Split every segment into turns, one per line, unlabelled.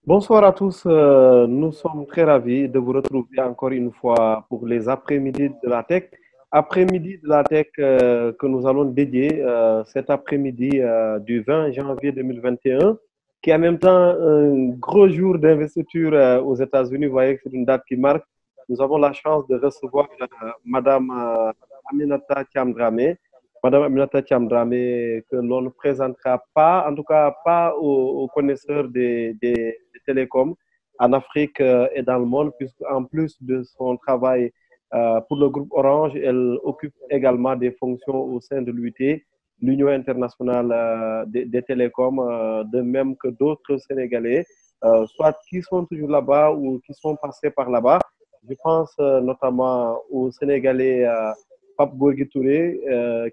Bonsoir à tous, nous sommes très ravis de vous retrouver encore une fois pour les après-midi de la tech. Après-midi de la tech que nous allons dédier cet après-midi du 20 janvier 2021, qui est en même temps un gros jour d'investiture aux États-Unis. Vous voyez que c'est une date qui marque. Nous avons la chance de recevoir Madame Aminata Thiam-Dramé. Madame Aminata Thiam-Dramé, que l'on ne présentera pas, en tout cas pas aux connaisseurs des télécoms en Afrique et dans le monde, puisque en plus de son travail pour le groupe Orange, elle occupe également des fonctions au sein de l'UIT, l'Union internationale des télécoms, de même que d'autres Sénégalais, soit qui sont toujours là-bas ou qui sont passés par là-bas. Je pense notamment au Sénégalais Pape Gorgui Touré,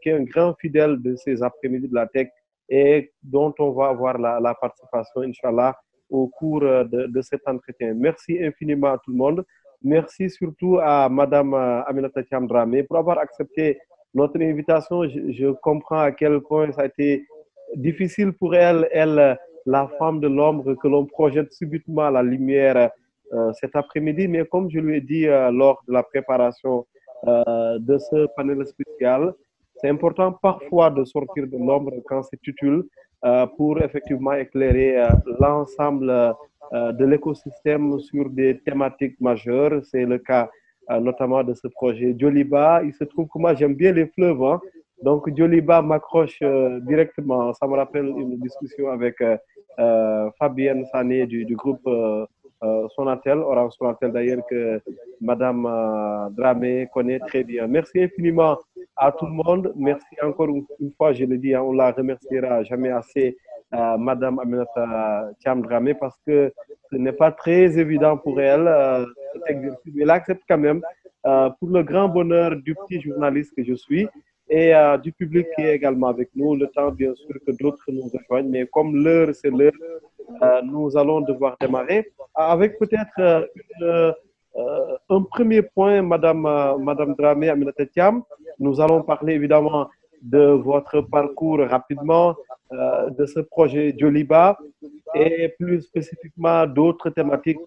qui est un grand fidèle de ces après-midi de la tech et dont on va avoir la participation, Inch'Allah, au cours de cet entretien. Merci infiniment à tout le monde. Merci surtout à Madame Aminata Thiam-Dramé pour avoir accepté notre invitation. Je comprends à quel point ça a été difficile pour elle, la femme de l'ombre que l'on projette subitement à la lumière cet après-midi. Mais comme je lui ai dit lors de la préparation de ce panel spécial, c'est important parfois de sortir de l'ombre quand c'est utile pour effectivement éclairer l'ensemble de l'écosystème sur des thématiques majeures. C'est le cas notamment de ce projet Joliba. Il se trouve que moi j'aime bien les fleuves, hein. Donc Joliba m'accroche directement. Ça me rappelle une discussion avec Fabienne Sané du groupe Sonatel, Orange Sonatel d'ailleurs, que Madame Dramé connaît très bien. Merci infiniment à tout le monde. Merci encore une fois, je le dis, hein, on la remerciera jamais assez, Madame Aminata Thiam Dramé, parce que ce n'est pas très évident pour elle cet exercice. Mais elle accepte quand même pour le grand bonheur du petit journaliste que je suis et du public qui est également avec nous. Le temps, bien sûr, que d'autres nous rejoignent, mais comme l'heure, c'est l'heure, nous allons devoir démarrer avec peut-être un premier point, Madame Dramé Aminata Thiam. Nous allons parler évidemment de votre parcours rapidement, de ce projet Joliba et plus spécifiquement d'autres thématiques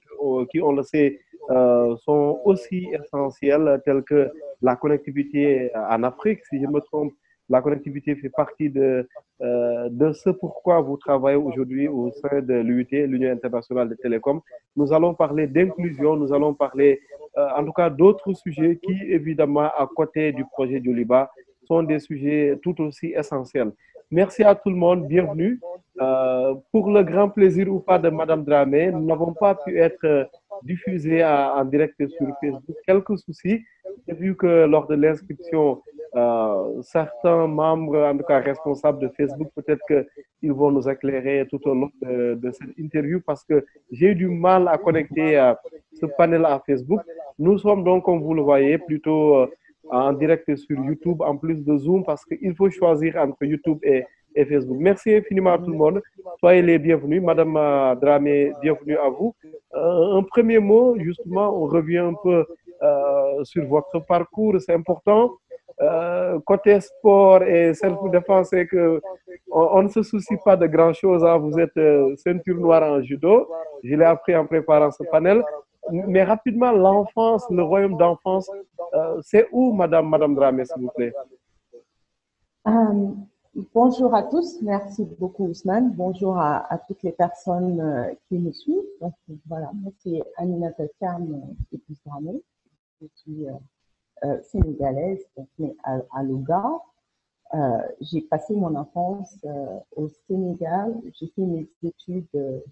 qui, on le sait, sont aussi essentielles, telles que la connectivité en Afrique. Si je me trompe, la connectivité fait partie de ce pourquoi vous travaillez aujourd'hui au sein de l'UIT, l'Union internationale des télécoms. Nous allons parler d'inclusion, nous allons parler en tout cas d'autres sujets qui, évidemment, à côté du projet Joliba, sont des sujets tout aussi essentiels. Merci à tout le monde, bienvenue. Pour le grand plaisir ou pas de Madame Dramé, nous n'avons pas pu être diffusés en direct sur Facebook. Quelques soucis. J'ai vu que lors de l'inscription, certains membres, en tout cas responsables de Facebook, peut-être qu'ils vont nous éclairer tout au long de cette interview parce que j'ai eu du mal à connecter ce panel à Facebook. Nous sommes donc, comme vous le voyez, plutôt en direct sur YouTube en plus de Zoom parce qu'il faut choisir entre YouTube et Facebook. Merci infiniment à tout le monde. Soyez les bienvenus. Madame Dramé, bienvenue à vous. Un premier mot, justement, on revient un peu sur votre parcours, c'est important. Côté sport et self-défense, c'est que on ne se soucie pas de grand-chose, hein. Vous êtes ceinture noire en judo. Je l'ai appris en préparant ce panel. Mais rapidement, l'enfance, le royaume d'enfance, c'est où, Madame Dramé, s'il vous plaît?
Euh, Bonjour à tous, merci beaucoup Ousmane. Bonjour à toutes les personnes qui nous suivent. Donc voilà, moi c'est Aminata Thiam Dramé. Je suis sénégalaise, donc née à Louga. J'ai passé mon enfance au Sénégal. J'ai fait mes études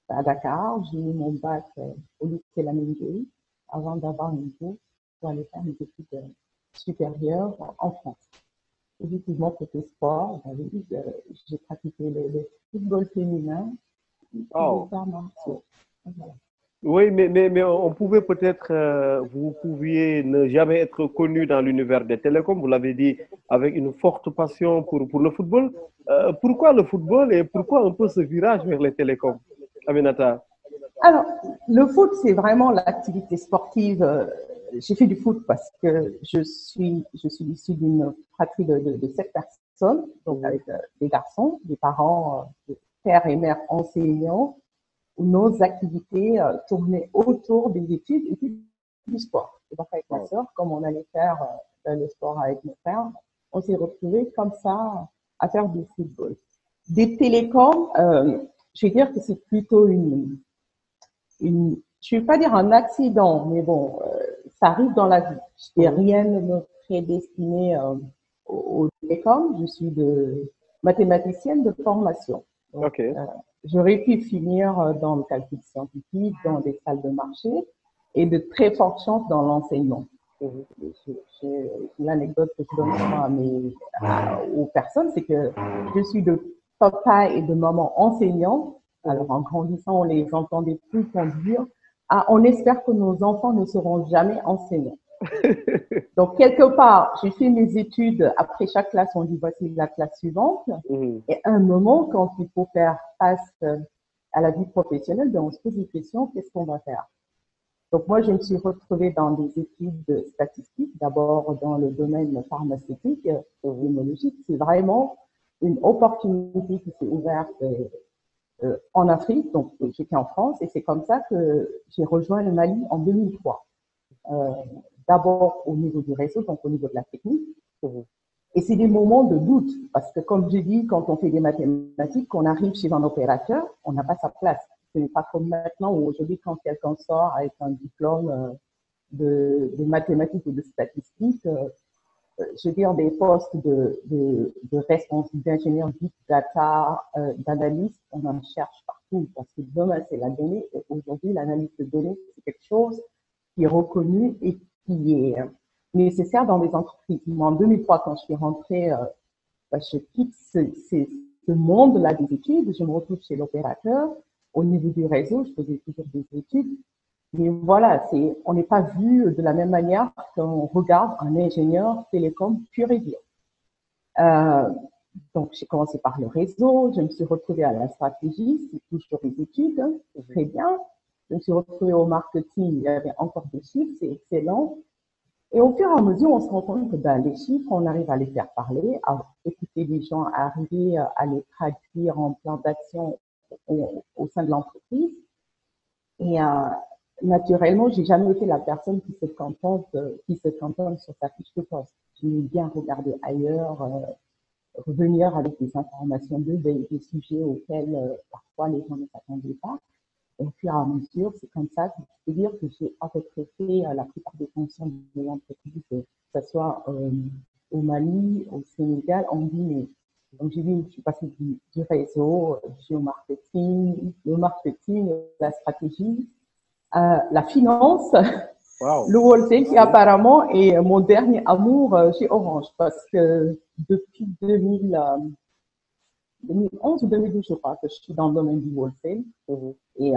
à Dakar. J'ai eu mon bac au lycée Lamine Gueye avant d'avoir une bourse pour aller faire mes études supérieures en France. Effectivement, côté sport, j'ai pratiqué le football féminin et les
Oh.
arts martiaux. Voilà.
Oui, mais on pouvait peut-être, vous pouviez ne jamais être connu dans l'univers des télécoms, vous l'avez dit, avec une forte passion pour le football. Pourquoi le football et pourquoi un peu ce virage vers les télécoms, Aminata?
Alors, le foot, c'est vraiment l'activité sportive. J'ai fait du foot parce que je suis issue d'une fratrie de 7 personnes, donc
Mhm.
avec des garçons, des parents, père et mère enseignants. où nos activités tournaient autour des études et puis du sport. Et donc avec ma sœur, comme on allait faire le sport avec mon frère, on s'est retrouvés comme ça à faire du football. Des télécoms, je vais dire que c'est plutôt je vais pas dire un accident, mais bon, ça arrive dans la vie. Rien ne me prédestinait au télécom. Je suis mathématicienne de formation. Donc, j'aurais pu finir dans le calcul scientifique, dans des salles de marché, et de très fortes chances dans l'enseignement. L'anecdote que je donne souvent aux personnes, c'est que je suis de papa et de maman enseignants. Alors, en grandissant, on les entendait tout le temps dire on espère que nos enfants ne seront jamais enseignants. Donc, quelque part, j'ai fait mes études. Après chaque classe, on dit voici la classe suivante. Et à un moment, quand il faut faire face à la vie professionnelle, on se pose des questions, qu'est-ce qu'on va faire? Donc, moi, je me suis retrouvée dans des études statistiques, d'abord dans le domaine pharmaceutique, immunologique. C'est vraiment une opportunité qui s'est ouverte en Afrique, donc j'étais en France, et c'est comme ça que j'ai rejoint le Mali en 2003. D'abord au niveau du réseau, donc au niveau de la technique. Et c'est des moments de doute, parce que comme j'ai dit, quand on fait des mathématiques, qu'on arrive chez un opérateur, on n'a pas sa place. Ce n'est pas comme maintenant où aujourd'hui, quand quelqu'un sort avec un diplôme de mathématiques ou de statistiques, je veux dire, des postes de responsable, d'ingénieur big data, d'analyste, on en cherche partout parce que demain, c'est la donnée. Et aujourd'hui, l'analyse de données, c'est quelque chose qui est reconnu et qui est nécessaire dans les entreprises. Moi, en 2003, quand je suis rentrée, je quitte ce monde-là des études, je me retrouve chez l'opérateur. Au niveau du réseau, je faisais toujours des études. Mais voilà, on n'est pas vu de la même manière qu'on regarde un ingénieur télécom pur et dur. Donc, j'ai commencé par le réseau, je me suis retrouvée à la stratégie, c'est toujours les études, très bien. Je me suis retrouvée au marketing, il y avait encore des chiffres, c'est excellent. Et au fur et à mesure, on se rend compte que les chiffres, on arrive à les faire parler, à écouter les gens, à arriver à les traduire en plan d'action au sein de l'entreprise. Et naturellement, j'ai jamais été la personne qui se cantonne sur sa fiche de poste. J'aime bien regarder ailleurs, revenir avec des informations des sujets auxquels parfois les gens ne s'attendaient pas. Et au fur et à mesure, c'est comme ça que je peux dire que j'ai à peu près fait la plupart des fonctions de l'entreprise, que ce soit au Mali, au Sénégal, en Guinée. Donc, je suis passée du réseau, au marketing, la stratégie, la finance, le wholesale qui apparemment est mon dernier amour chez Orange parce que depuis 2011 ou 2012, je crois que je suis dans le domaine du wholesale et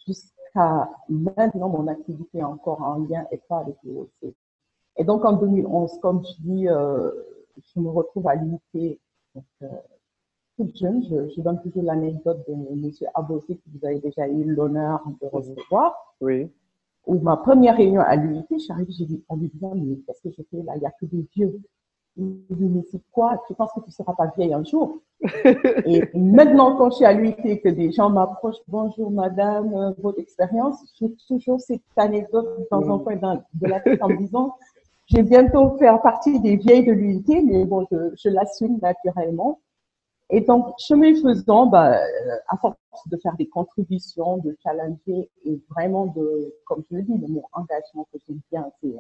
jusqu'à maintenant, mon activité est encore en lien étroit avec le wholesale. Et donc en 2011, comme je dis, je me retrouve à l'UIT, toute jeune, je donne toujours l'anecdote de M. Abossé que vous avez déjà eu l'honneur de recevoir.
Oui.
Où ma première réunion à l'UIT, j'arrive, j'ai dit en lui disant, mais qu'est-ce que je fais là? Il n'y a que des vieux. Il me dit, mais c'est quoi? Tu penses que tu ne seras pas vieille un jour? Et maintenant, quand je suis à l'UIT et que des gens m'approchent, bonjour madame, votre expérience, j'ai toujours cette anecdote dans un coin de la tête en me disant, je vais bientôt faire partie des vieilles de l'UIT, mais bon, je l'assume naturellement. Et donc, chemin faisant, à force de faire des contributions, de challenger et vraiment comme je le dis, le mot engagement que j'aime bien, c'est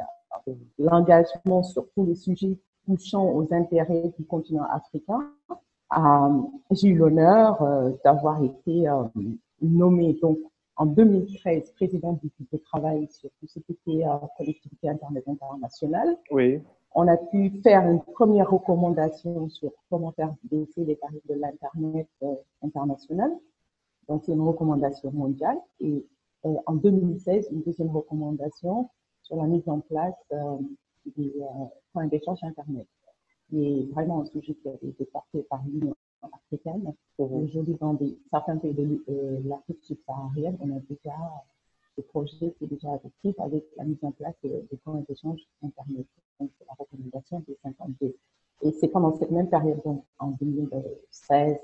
l'engagement sur tous les sujets touchant aux intérêts du continent africain. J'ai eu l'honneur d'avoir été nommée donc en 2013 présidente du groupe de travail sur tout ce qui était collectivité Internet internationale.
Oui.
On a pu faire une première recommandation sur comment faire baisser les tarifs de l'Internet international. Donc, c'est une recommandation mondiale. Et en 2016, une deuxième recommandation sur la mise en place des points d'échange Internet, qui est vraiment un sujet qui a été porté par l'Union africaine. Aujourd'hui, dans certains pays de l'Afrique subsaharienne, on a déjà des projets qui sont déjà actifs avec la mise en place des points d'échange Internet. Donc, c'est la recommandation des 52. Et c'est pendant cette même période, donc en 2016,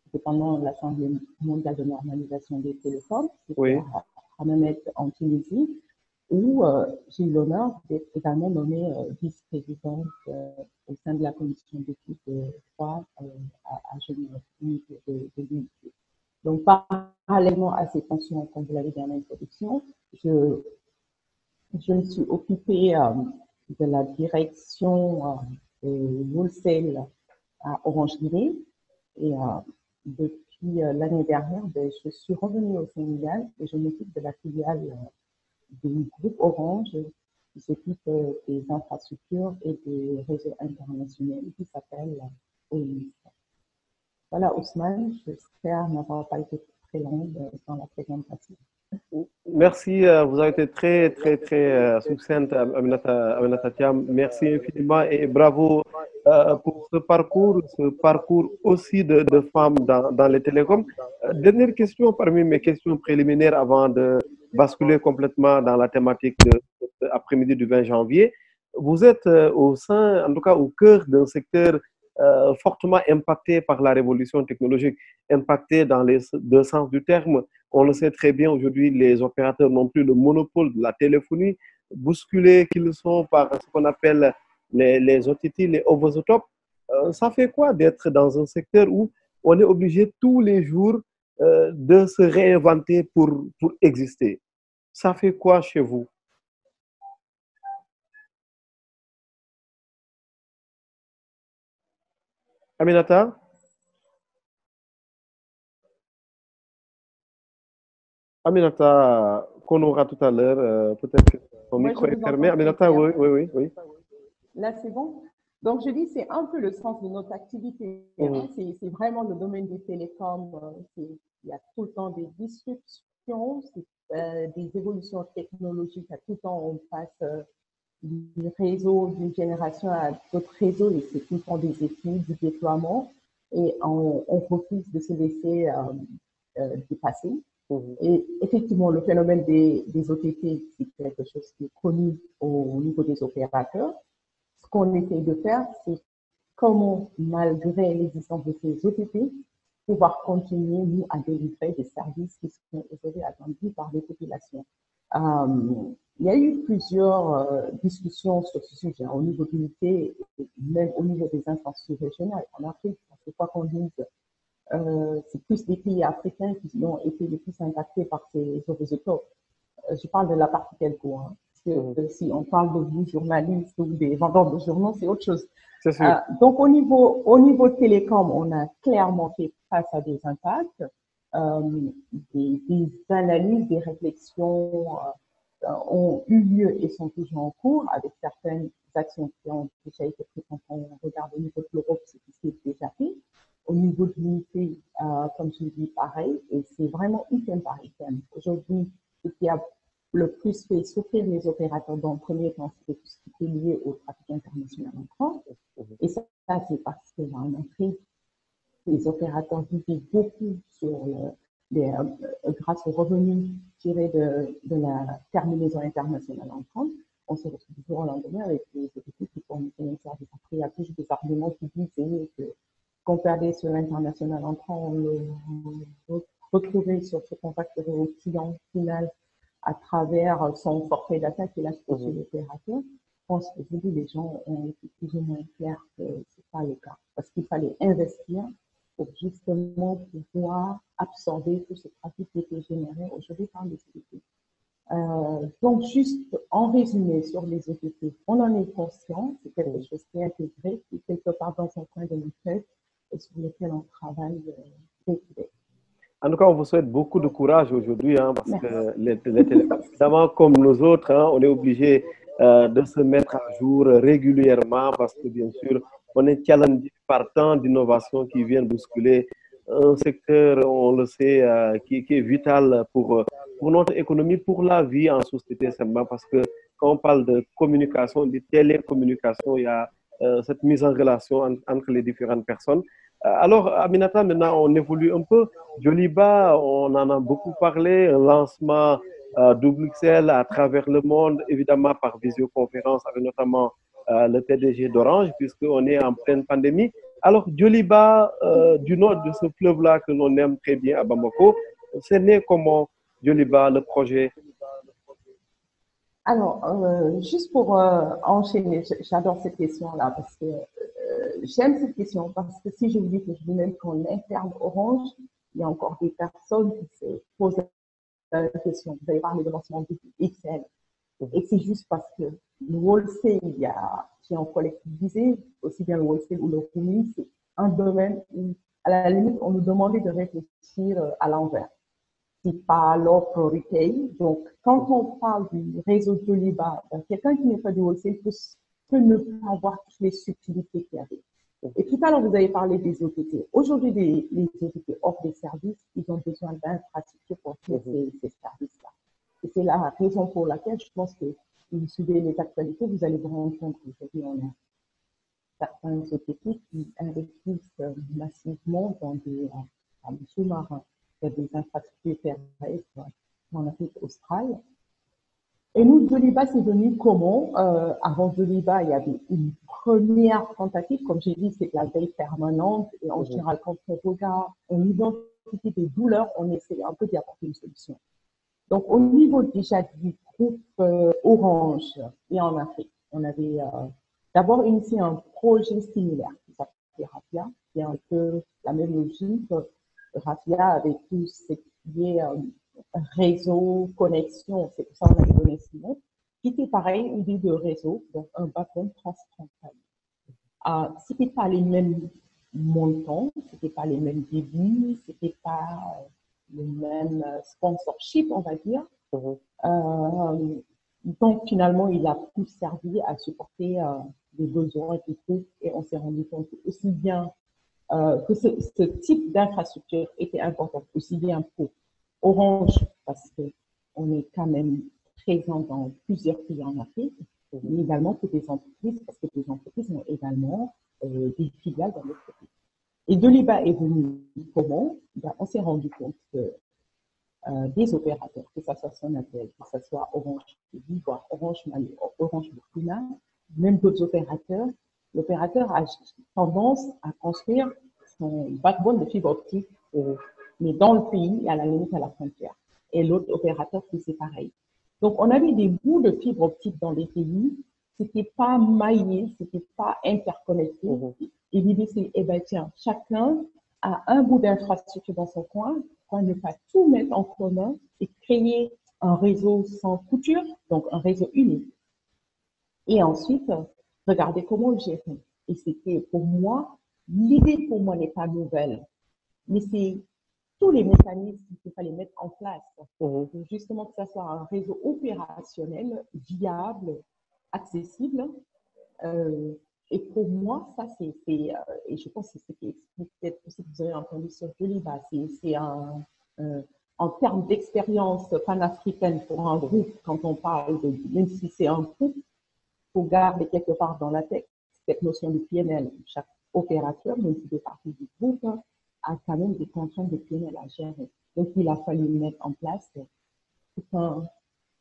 c'était pendant l'Assemblée mondiale de normalisation des télécoms, c'était
Oui.
à Hammamet en Tunisie, où j'ai eu l'honneur d'être également nommée vice-présidente au sein de la commission d'études de droit à Genève, de l'UIC. Donc, parallèlement à ces fonctions, comme vous l'avez dit en introduction, je me suis occupée de la direction wholesale à Orange Guinée et depuis l'année dernière, je suis revenue au Sénégal et je m'occupe de la filiale du groupe Orange qui s'occupe des infrastructures et des réseaux internationaux qui s'appelle OIS. Voilà, Ousmane, j'espère n'avoir pas été très longue dans la présentation.
Merci, vous avez été très succincte, Aminata Thiam. Merci infiniment et bravo pour ce parcours aussi de femmes dans les télécoms. Dernière question parmi mes questions préliminaires avant de basculer complètement dans la thématique de cet après-midi du 20 janvier. Vous êtes au sein, en tout cas au cœur d'un secteur fortement impacté par la révolution technologique, impacté dans les deux sens du terme. On le sait très bien, aujourd'hui, les opérateurs n'ont plus le monopole de la téléphonie, bousculés qu'ils sont par ce qu'on appelle les OTT, les over the top. Ça fait quoi d'être dans un secteur où on est obligé tous les jours de se réinventer pour exister? Ça fait quoi chez vous? Aminata? Aminata, qu'on aura tout à l'heure, peut-être que son
Moi, je
micro est
vous
fermé.
entends très
Aminata,
bien.
oui, oui, oui, oui.
Là, c'est bon. Donc, je dis, c'est un peu le sens de notre activité. Hein. C'est vraiment le domaine des télécoms. Il y a tout le temps des disruptions, des évolutions technologiques. À tout le temps, on passe du réseau d'une génération à d'autres réseaux et c'est tout le temps des études, du déploiement et on refuse de se laisser dépasser. Et effectivement, le phénomène des OTT, c'est quelque chose qui est connu au niveau des opérateurs. Ce qu'on essaie de faire, c'est comment, malgré l'existence de ces OTT, pouvoir continuer, nous, à délivrer des services qui sont aujourd'hui attendus par les populations. Il y a eu plusieurs discussions sur ce sujet au niveau de l'unité et même au niveau des instances régionales en Afrique. Parce que quoi qu'on dise, c'est plus les pays africains qui ont été les plus impactés par ces réseaux. Je parle de la partie telco. Hein. Parce que si on parle de vous, journalistes ou des vendeurs de journaux, c'est autre chose.
C'est sûr.
Donc, au niveau télécom, on a clairement fait face à des impacts, des analyses, des réflexions ont eu lieu et sont toujours en cours avec certaines actions qui ont déjà été prises. Quand on regarde au niveau de l'Europe, c'est ce qui est déjà fait. Au niveau de l'unité, comme je dis, pareil, et c'est vraiment item par item. Aujourd'hui, ce qui a le plus fait souffrir les opérateurs dans le premier temps, c'est tout ce qui est lié au trafic international en France. Et ça c'est parce que en Afrique, les opérateurs vivaient beaucoup sur grâce aux revenus tirés de la terminaison internationale en France. On se retrouve toujours au lendemain avec des équipes qui font un service. Après, il y a toujours des arguments qui disent que qu'on perdait sur l'international entrant, on le retrouvait sur ce qu'on facturait au client final à travers son forfait d'attaque et l'acheter chez l'opérateur. Je pense que les gens ont été plus ou moins clairs que ce n'est pas le cas. Parce qu'il fallait investir pour justement pouvoir absorber tout ce trafic qui était généré aujourd'hui par les OTT. Donc, juste en résumé sur les OTT, on en est conscient, c'est quelque chose qui est intégré, qui est quelque part dans un coin de notre tête et sur lequel on travaille day-to-day.
En tout cas, on vous souhaite beaucoup de courage aujourd'hui, hein, parce que les télécoms, évidemment, comme nous autres, hein, on est obligé de se mettre à jour régulièrement parce que, bien sûr, on est challengé par tant d'innovations qui viennent bousculer un secteur, on le sait, qui est vital pour notre économie, pour la vie en société, simplement parce que quand on parle de communication, de télécommunication, il y a cette mise en relation entre les différentes personnes. Alors, Aminata, maintenant, on évolue un peu. Joliba, on en a beaucoup parlé, un lancement d'Ublixel à travers le monde, évidemment par visioconférence avec notamment le PDG d'Orange, puisqu'on est en pleine pandémie. Alors, Djoliba, du nord de ce fleuve-là que l'on aime très bien à Bamako, c'est né comment Djoliba, le projet?
Alors, juste pour enchaîner, j'adore cette question-là parce que j'aime cette question parce que si je vous dis que je dis même qu'en interne Orange, il y a encore des personnes qui se posent la question. Vous avez parlé de lancement du XL. Et c'est juste parce que le wholesale, qui est en collectivisé, aussi bien le wholesale ou le roaming, c'est un domaine où, à la limite, on nous demandait de réfléchir à l'envers. C'est pas l'offre retail. Donc, quand on parle du réseau de Joliba, quelqu'un qui n'est pas du wholesale peut ne pas avoir toutes les subtilités qu'il y avait. Et tout à l'heure, vous avez parlé des OTT. Aujourd'hui, les OTT offrent des services, ils ont besoin d'infrastructures pour faire ces services-là. Et c'est la raison pour laquelle je pense que si vous suivez les actualités, vous allez vous rendre compte qu'aujourd'hui, on a certains OTT qui investissent massivement dans des sous-marins, dans des infrastructures terrestres en Afrique australe. Et nous, Joliba, c'est venu comment? Avant Joliba, il y avait une première tentative, comme j'ai dit, c'est la veille permanente. Et en général, quand on regarde, on identifie des douleurs, on essaie un peu d'y apporter une solution. Donc, au niveau déjà du groupe Orange et en Afrique, on avait d'abord initié un projet similaire qui s'appelait Rafia, qui est un peu la même logique. Rafia avec tout ce qui est réseau, connexion, c'est pour ça qu'on avait donné ce nom, qui était pareil, une idée de réseau, donc un backbone transfrontalier. C'était pas les mêmes montants, c'était pas les mêmes débits, c'était pas le même sponsorship, on va dire. Donc finalement, il a plus servi à supporter les besoins du groupe et on s'est rendu compte aussi bien que ce type d'infrastructure était important, aussi bien pour Orange, parce qu'on est quand même présent dans plusieurs pays en Afrique, mais également pour des entreprises, parce que des entreprises ont également des filiales dans d'autres pays. Et Joliba est venu comment? Ben, on s'est rendu compte que des opérateurs, que ce soit Sonatel, que ce soit Orange Ivoire, Orange Mali, Orange Burkina, même d'autres opérateurs, l'opérateur a tendance à construire son backbone de fibre optique, mais dans le pays et à la limite à la frontière. Et l'autre opérateur c'est pareil. Donc, on avait des bouts de fibre optique dans les pays, c'était pas maillé, c'était pas interconnecté. Et l'idée, c'est, eh ben, tiens, chacun a un bout d'infrastructure dans son coin, pour ne pas tout mettre en commun et créer un réseau sans couture, donc un réseau unique. Et ensuite, regardez comment le gérer. Et c'était pour moi, l'idée pour moi n'est pas nouvelle, mais c'est tous les mécanismes qu'il fallait mettre en place pour justement que ça soit un réseau opérationnel, viable, accessible. Et pour moi, ça, et je pense que c'est ce qui explique peut-être ce que vous avez entendu sur Joliba, c'est en termes d'expérience panafricaine pour un groupe, quand on parle de, même si c'est un groupe, il faut garder quelque part dans la tête cette notion de PNL. Chaque opérateur, même si fait partie du groupe, a quand même des contraintes de PNL à gérer. Donc, il a fallu mettre en place tout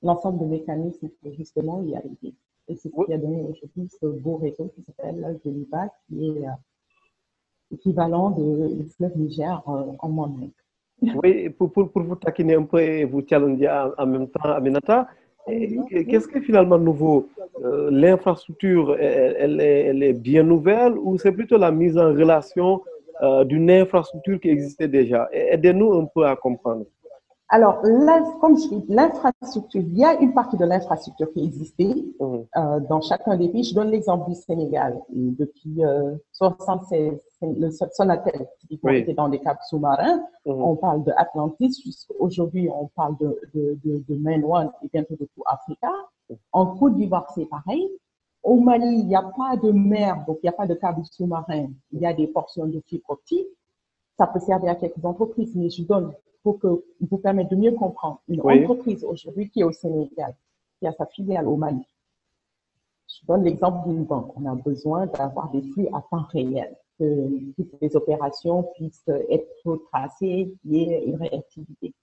l'ensemble de mécanismes pour justement y arriver. Et c'est ce qui a donné aujourd'hui ce beau réseau qui s'appelle Joliba, qui est équivalent du fleuve Niger en moins.
Oui, pour vous taquiner un peu et vous challenger en même temps, Aminata, qu'est-ce qui est finalement nouveau? L'infrastructure, elle est bien nouvelle ou c'est plutôt la mise en relation d'une infrastructure qui existait déjà? Aidez-nous un peu à comprendre.
Alors, comme je dis, l'infrastructure, il y a une partie de l'infrastructure qui existait dans chacun des pays. Je donne l'exemple du Sénégal. Depuis 76, le Sonatel, qui était dans des câbles sous-marins. On parle de Atlantis. Aujourd'hui, on parle de Main One et bientôt de tout Africa. En Côte d'Ivoire, c'est pareil. Au Mali, il n'y a pas de mer, donc il n'y a pas de câbles sous-marins. Il y a des portions de fibre optique. Ça peut servir à quelques entreprises, mais je donne pour que vous permettre de mieux comprendre. Une entreprise aujourd'hui qui est au Sénégal, qui a sa filiale au Mali. Je donne l'exemple d'une banque. On a besoin d'avoir des flux à temps réel, que toutes les opérations puissent être tracées, qu'il y ait une réactivité.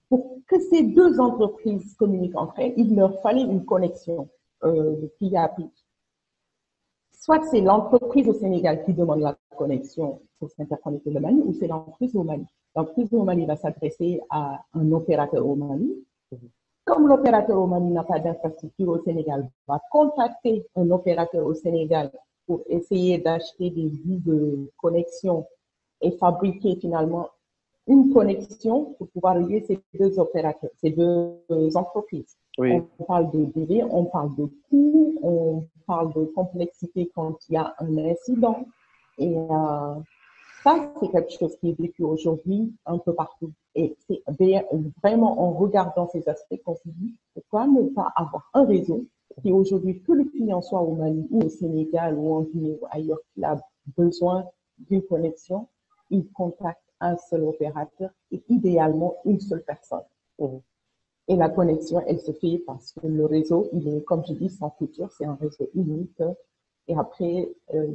Pour que ces deux entreprises communiquent entre elles, il leur fallait une connexion qui applique. Soit c'est l'entreprise au Sénégal qui demande la connexion pour s'interconnecter le Mali ou c'est l'entreprise au Mali. L'entreprise au Mali va s'adresser à un opérateur au Mali. Comme l'opérateur au Mali n'a pas d'infrastructure au Sénégal, va contacter un opérateur au Sénégal pour essayer d'acheter des bouts de connexion et fabriquer finalement une connexion pour pouvoir lier ces deux opérateurs, ces deux entreprises.
Oui.
On parle de délai, on parle de coûts, on parle de complexité quand il y a un incident. Et ça, c'est quelque chose qui est vécu aujourd'hui un peu partout. Et c'est vraiment en regardant ces aspects qu'on se dit pourquoi ne pas avoir un réseau qui aujourd'hui, que le client soit au Mali ou au Sénégal ou en Guinée ou ailleurs, qu'il a besoin d'une connexion, il contacte un seul opérateur et idéalement une seule personne. Et la connexion, elle se fait parce que le réseau, il est, comme je dis, sans couture, c'est un réseau unique et après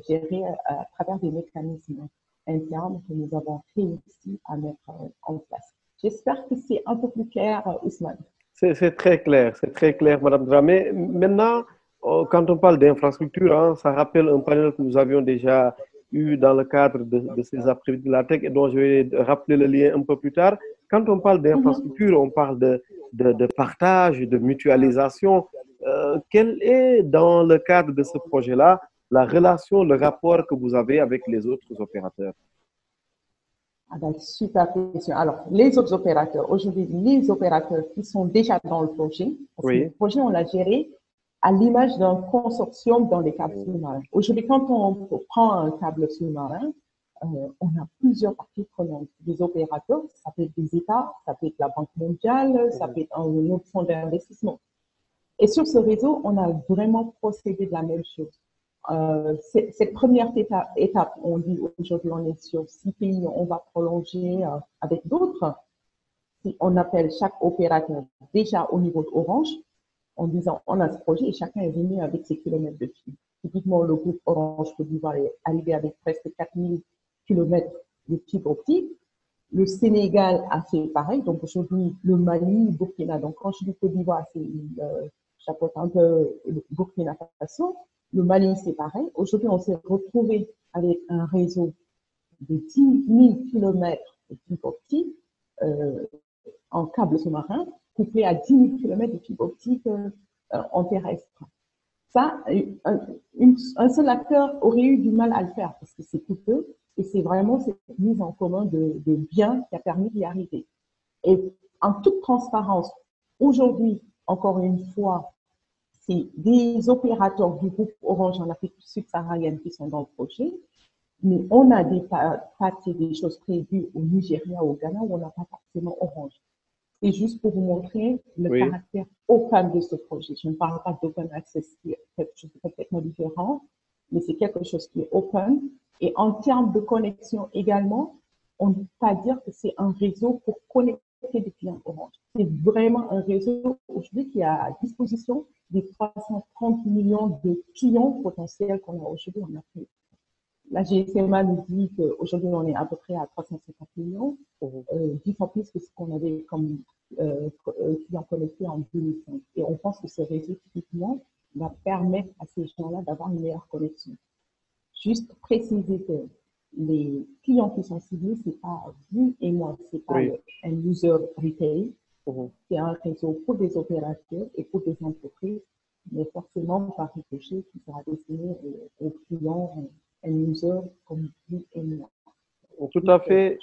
géré à travers des mécanismes internes que nous avons réussi à mettre en place. J'espère que c'est un peu plus clair, Ousmane.
C'est très clair, Madame Dramé. Maintenant, quand on parle d'infrastructure, hein, ça rappelle un panel que nous avions déjà eu dans le cadre de ces après-midi de la tech et dont je vais rappeler le lien un peu plus tard. Quand on parle d'infrastructure, on parle de partage, de mutualisation. Quel est, dans le cadre de ce projet-là, la relation, le rapport que vous avez avec les autres opérateurs?
Ah ben, super question. Alors, les autres opérateurs, aujourd'hui, les opérateurs qui sont déjà dans le projet, parce que le projet, on l'a géré à l'image d'un consortium dans les câbles sous-marins. Aujourd'hui, quand on prend un câble sous-marin, on a plusieurs parties prenantes. Des opérateurs, ça peut être des États, ça peut être la Banque mondiale, ça peut être un autre fonds d'investissement. Et sur ce réseau, on a vraiment procédé de la même chose. Cette première étape, on dit aujourd'hui on est sur 6 pays, on va prolonger avec d'autres. Si on appelle chaque opérateur déjà au niveau d'Orange, en disant on a ce projet et chacun est venu avec ses kilomètres de fil. Typiquement, le groupe Orange Côte d'Ivoire est arrivé avec presque 4000 kilomètres de fibre optique. Le Sénégal a fait pareil. Donc aujourd'hui, le Mali, Burkina. Donc quand je dis Côte d'Ivoire, c'est chapeaute un peu le Burkina Faso. Le Mali, c'est pareil. Aujourd'hui, on s'est retrouvé avec un réseau de 10 000 kilomètres de fibre optique en câble sous-marin, couplé à 10 000 kilomètres de fibre optique en terrestre. Ça, un seul acteur aurait eu du mal à le faire parce que c'est coûteux et c'est vraiment cette mise en commun de biens qui a permis d'y arriver. Et en toute transparence, aujourd'hui, encore une fois, c'est des opérateurs du groupe Orange en Afrique subsaharienne qui sont dans le projet, mais on a des parties, des choses prévues au Nigeria, au Ghana, où on n'a pas forcément Orange. C'est juste pour vous montrer le caractère open de ce projet. Je ne parle pas d'open access, qui est quelque chose de complètement différent, mais c'est quelque chose qui est open. Et en termes de connexion également, on ne peut pas dire que c'est un réseau pour connecter des clients Orange. C'est vraiment un réseau aujourd'hui qui a à disposition des 330 millions de clients potentiels qu'on a aujourd'hui en Afrique. La GSMA nous dit qu'aujourd'hui, on est à peu près à 350 millions, 10 fois plus que ce qu'on avait comme clients connectés en 2005. Et on pense que ce réseau, typiquement, va permettre à ces gens-là d'avoir une meilleure connexion. Juste préciser que les clients qui sont ciblés, c'est pas vous et moi, c'est pas un user retail, c'est un réseau pour des opérateurs et pour des entreprises, mais forcément par ricochet qui sera destiné aux clients user comme vous et moi.
Tout à fait,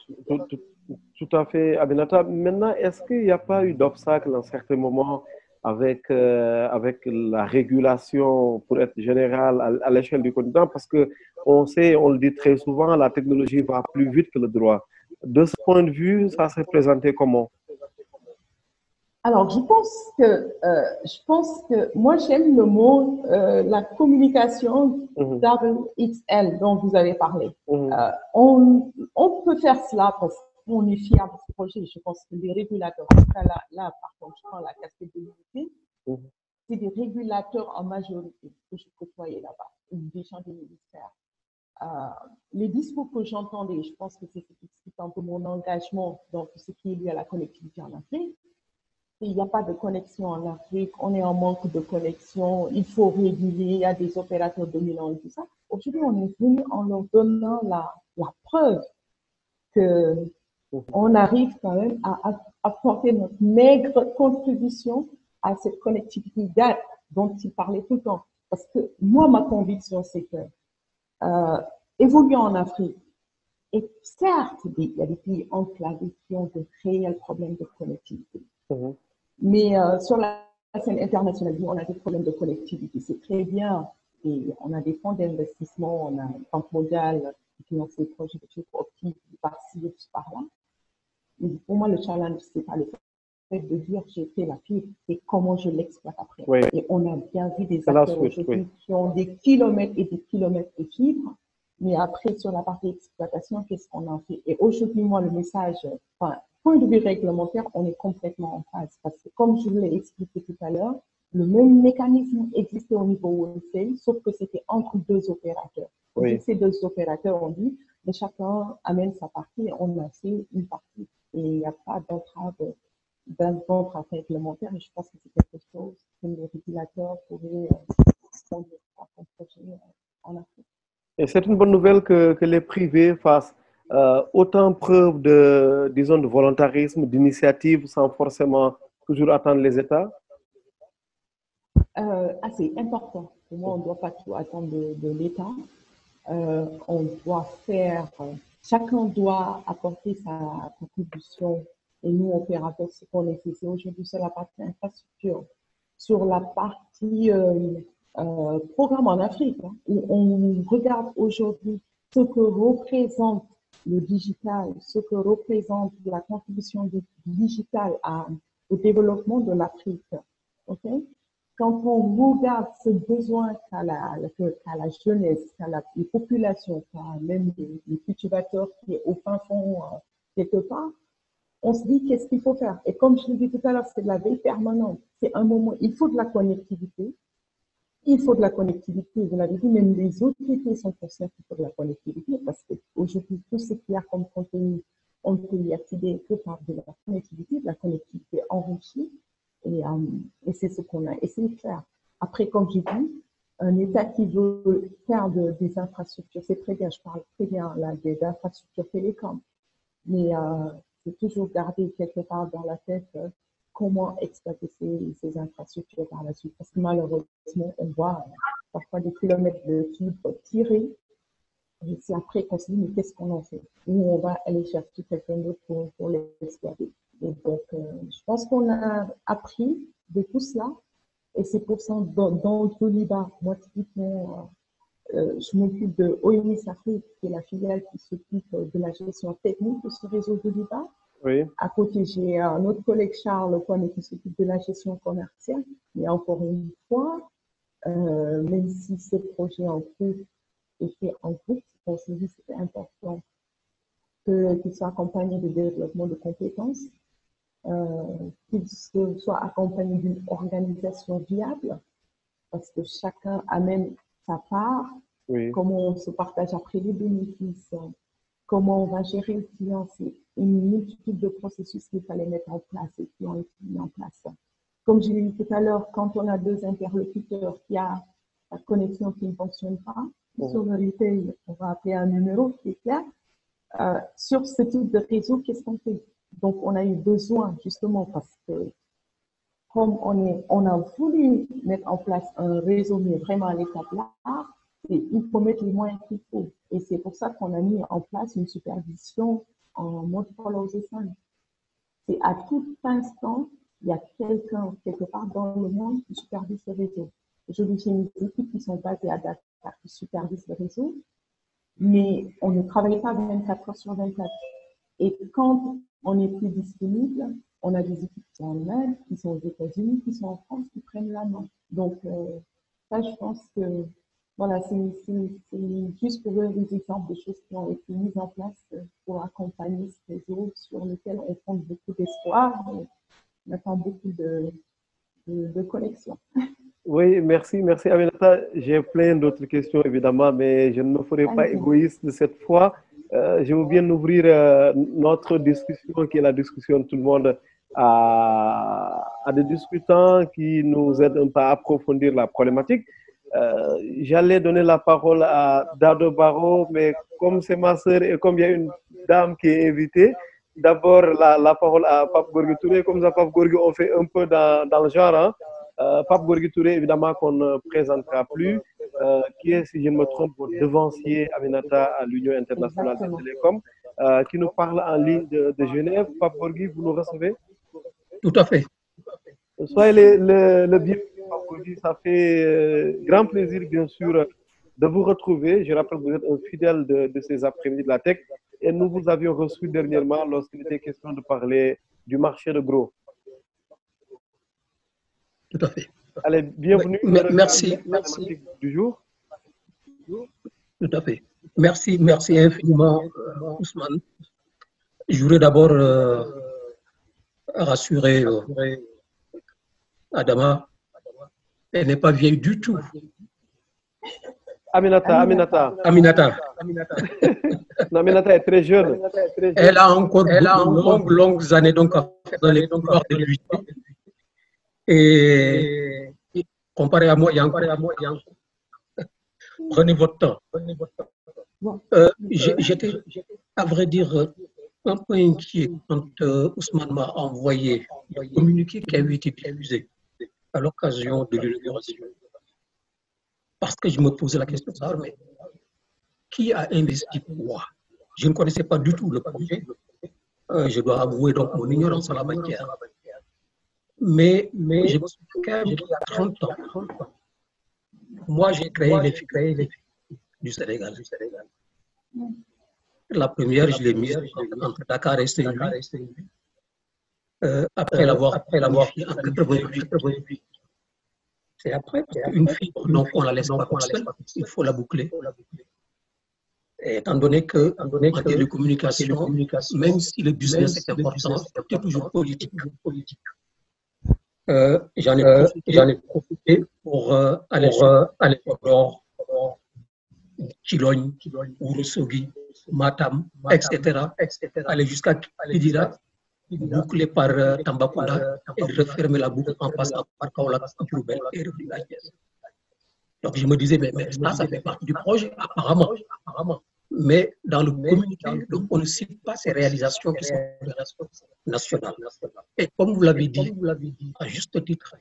Aminata. Maintenant, est-ce qu'il n'y a pas eu d'obstacle à un certain moment avec, avec la régulation, pour être générale, à l'échelle du continent? Parce que on sait, on le dit très souvent, la technologie va plus vite que le droit. De ce point de vue, ça s'est présenté comment?
Alors, je pense que moi, j'aime le mot, la communication double XL dont vous avez parlé. On peut faire cela parce qu'on est fiers de ce projet. Je pense que les régulateurs, là, par contre, je prends la casquette de l'unité, c'est des régulateurs en majorité que je côtoyais là-bas, des gens des ministères. Les discours que j'entendais, je pense que c'est ce qui explique un peu mon engagement dans ce qui est lié à la connectivité en Afrique. il n'y a pas de connexion en Afrique, on est en manque de connexion, il faut réguler, il y a des opérateurs dominants et tout ça. Aujourd'hui, on est venu en leur donnant la preuve que on arrive quand même à apporter notre maigre contribution à cette connectivité dont il parlait tout le temps. Parce que moi, ma conviction, c'est que évoluer en Afrique, et certes, il y a des pays enclavés qui ont de réels problèmes de connectivité. Mais sur la scène internationale, on a des problèmes de connectivité. C'est très bien. Et on a des fonds d'investissement, on a une Banque mondiale qui finance des projets de fibre optique par-ci et par-là. Mais pour moi, le challenge, c'est pas le fait de dire j'ai fait la fibre, c'est comment je l'exploite après.
Oui.
Et on a bien vu des acteurs aujourd'hui qui ont des kilomètres et des kilomètres de fibres. Mais après, sur la partie exploitation, qu'est-ce qu'on en fait? Et aujourd'hui, moi, le message, enfin, point de vue réglementaire, on est complètement en phase. Parce que, comme je vous l'ai expliqué tout à l'heure, le même mécanisme existait au niveau wholesale, sauf que c'était entre deux opérateurs. Oui. Ces deux opérateurs ont dit, mais chacun amène sa partie, on a fait une partie. Et il n'y a pas d'entrave réglementaire. Et je pense que c'est quelque chose que les régulateurs pourraient conduire à son projet en Afrique.
Et c'est une bonne nouvelle que les privés fassent autant preuve de, disons, de volontarisme, d'initiative, sans forcément toujours attendre les États.
C'est important. Pour moi, on ne doit pas tout attendre de l'État. On doit faire, chacun doit apporter sa contribution. Et nous, opérateurs, ce qu'on essaie aujourd'hui sur la partie infrastructure, sur la partie programme en Afrique, hein, où on regarde aujourd'hui ce que représente le digital, ce que représente la contribution du digital au développement de l'Afrique. Okay? Quand on regarde ce besoin qu'a la jeunesse, qu'a les populations, qu'a même les cultivateurs qui est au fin fond quelque part, on se dit qu'est-ce qu'il faut faire. Et comme je l'ai dit tout à l'heure, c'est de la veille permanente. C'est un moment, il faut de la connectivité. Il faut de la connectivité, vous l'avez dit, même les autorités sont conscientes qu'il faut de la connectivité parce qu'aujourd'hui, tout ce qu'il y a comme contenu, on ne peut y accéder que par de la connectivité enrichie. Et c'est ce qu'on a essayé de faire. Après, comme j'ai dit, un État qui veut faire des infrastructures, c'est très bien, je parle très bien là des infrastructures télécom, mais c'est toujours garder quelque part dans la tête comment exploiter ces infrastructures par la suite. Parce que malheureusement, on voit parfois des kilomètres de fibres tirés. Et c'est après qu'on se dit, mais qu'est-ce qu'on en fait? Où on va aller chercher quelqu'un d'autre pour l'exploiter. Et donc, je pense qu'on a appris de tout cela. Et c'est pour ça, dans le Toliba, moi, typiquement, je m'occupe de OMS Afrique, qui est la filiale qui s'occupe de la gestion technique de ce réseau Toliba.
Oui.
À côté, j'ai un autre collègue, Charles Kwame, qui s'occupe de la gestion commerciale. Mais encore une fois, même si ce projet en groupe est fait en groupe, on s'est dit que c'était important qu'il soit accompagné de développement de compétences, qu'il soit accompagné d'une organisation viable, parce que chacun amène sa part, oui. Comment on se partage après les bénéfices, comment on va gérer le client, c'est une multitude de processus qu'il fallait mettre en place et qui ont été mis en place. Comme je l'ai dit tout à l'heure, quand on a deux interlocuteurs qui a la connexion qui ne fonctionne pas, sur le retail, on va appeler un numéro qui est clair. Sur ce type de réseau, qu'est-ce qu'on fait? Donc, on a eu besoin, justement, parce que comme on a voulu mettre en place un réseau, mais vraiment à l'étape là, il faut mettre les moyens qu'il faut. Et c'est pour ça qu'on a mis en place une supervision en multiple horizon. C'est à tout instant, il y a quelqu'un, quelque part dans le monde, qui supervise le réseau. Aujourd'hui, j'ai des équipes qui sont basées à Dakar, qui supervisent le réseau, mais on ne travaille pas 24 heures sur 24. Et quand on n'est plus disponible, on a des équipes qui sont en Inde, qui sont aux États-Unis, qui sont en France, qui prennent la main. Donc, ça, je pense que, voilà, c'est juste pour des exemples de choses qui ont été mises en place pour accompagner ce réseau sur lequel on compte beaucoup d'espoir. On attend beaucoup de connexions.
Oui, merci Aminata. J'ai plein d'autres questions évidemment, mais je ne me ferai pas égoïste de cette fois. Je veux bien ouvrir notre discussion, qui est la discussion de tout le monde, à à des discutants qui nous aident un peu à approfondir la problématique. J'allais donner la parole à Dado Barrow, mais comme c'est ma sœur et comme il y a une dame qui est invitée, d'abord la parole à Pape Gorgui Touré. Comme ça, Pape Gorgui, on fait un peu dans le genre. Hein. Pape Gorgui Touré, évidemment, qu'on ne présentera plus, qui est, si je ne me trompe, votre devancier Aminata à l'Union internationale des télécoms, qui nous parle en ligne de Genève. Pape Gorgui, vous nous recevez?
Tout à fait.
Soyez le bienvenu, Pape Gorgui. Ça fait grand plaisir, bien sûr, de vous retrouver. Je rappelle que vous êtes un fidèle de ces après-midi de la tech et nous vous avions reçu dernièrement lorsqu'il était question de parler du marché de gros.
Tout à fait.
Allez, bienvenue.
Merci.
Du jour.
Tout à fait. Merci infiniment, Ousmane. Je voudrais d'abord rassurer Adama. Elle n'est pas vieille du tout.
Aminata. Non, Aminata est très jeune.
Elle a encore longues années donc à faire dans les couloirs de l'UIT. Et comparé à moi, il y a encore. Prenez votre temps. J'étais, à vrai dire, un peu inquiet quand Ousmane m'a envoyé le communiqué qui avait été diffusé à l'occasion de l'inauguration. Parce que je me posais la question, mais qui a investi quoi? Je ne connaissais pas du tout le projet. Je dois avouer donc mon ignorance en la matière. Mais je me souviens quand même qu'il y a 30 ans, moi j'ai créé les filles du Sénégal. La première, je l'ai mise entre Dakar et Saint-Louis. Après l'avoir fait en 88. C'est après, une fibre, donc on ne la laisse pas comme seule, il faut la boucler. Et étant donné que en télécommunication, même si le business est important, c'est toujours politique. J'en ai profité pour aller au nord, Chilogne, Ourossogui, Matam, etc. Aller jusqu'à Kidira, boucler par Tambacounda et refermer la boucle en passant par Kaolack, Diourbel et revenir à Thiès. Donc je me disais, mais ça fait partie du projet, apparemment. Mais dans le communiqué, donc, on ne cite pas ces réalisations qui sont nationales. Et comme vous l'avez dit, à juste titre,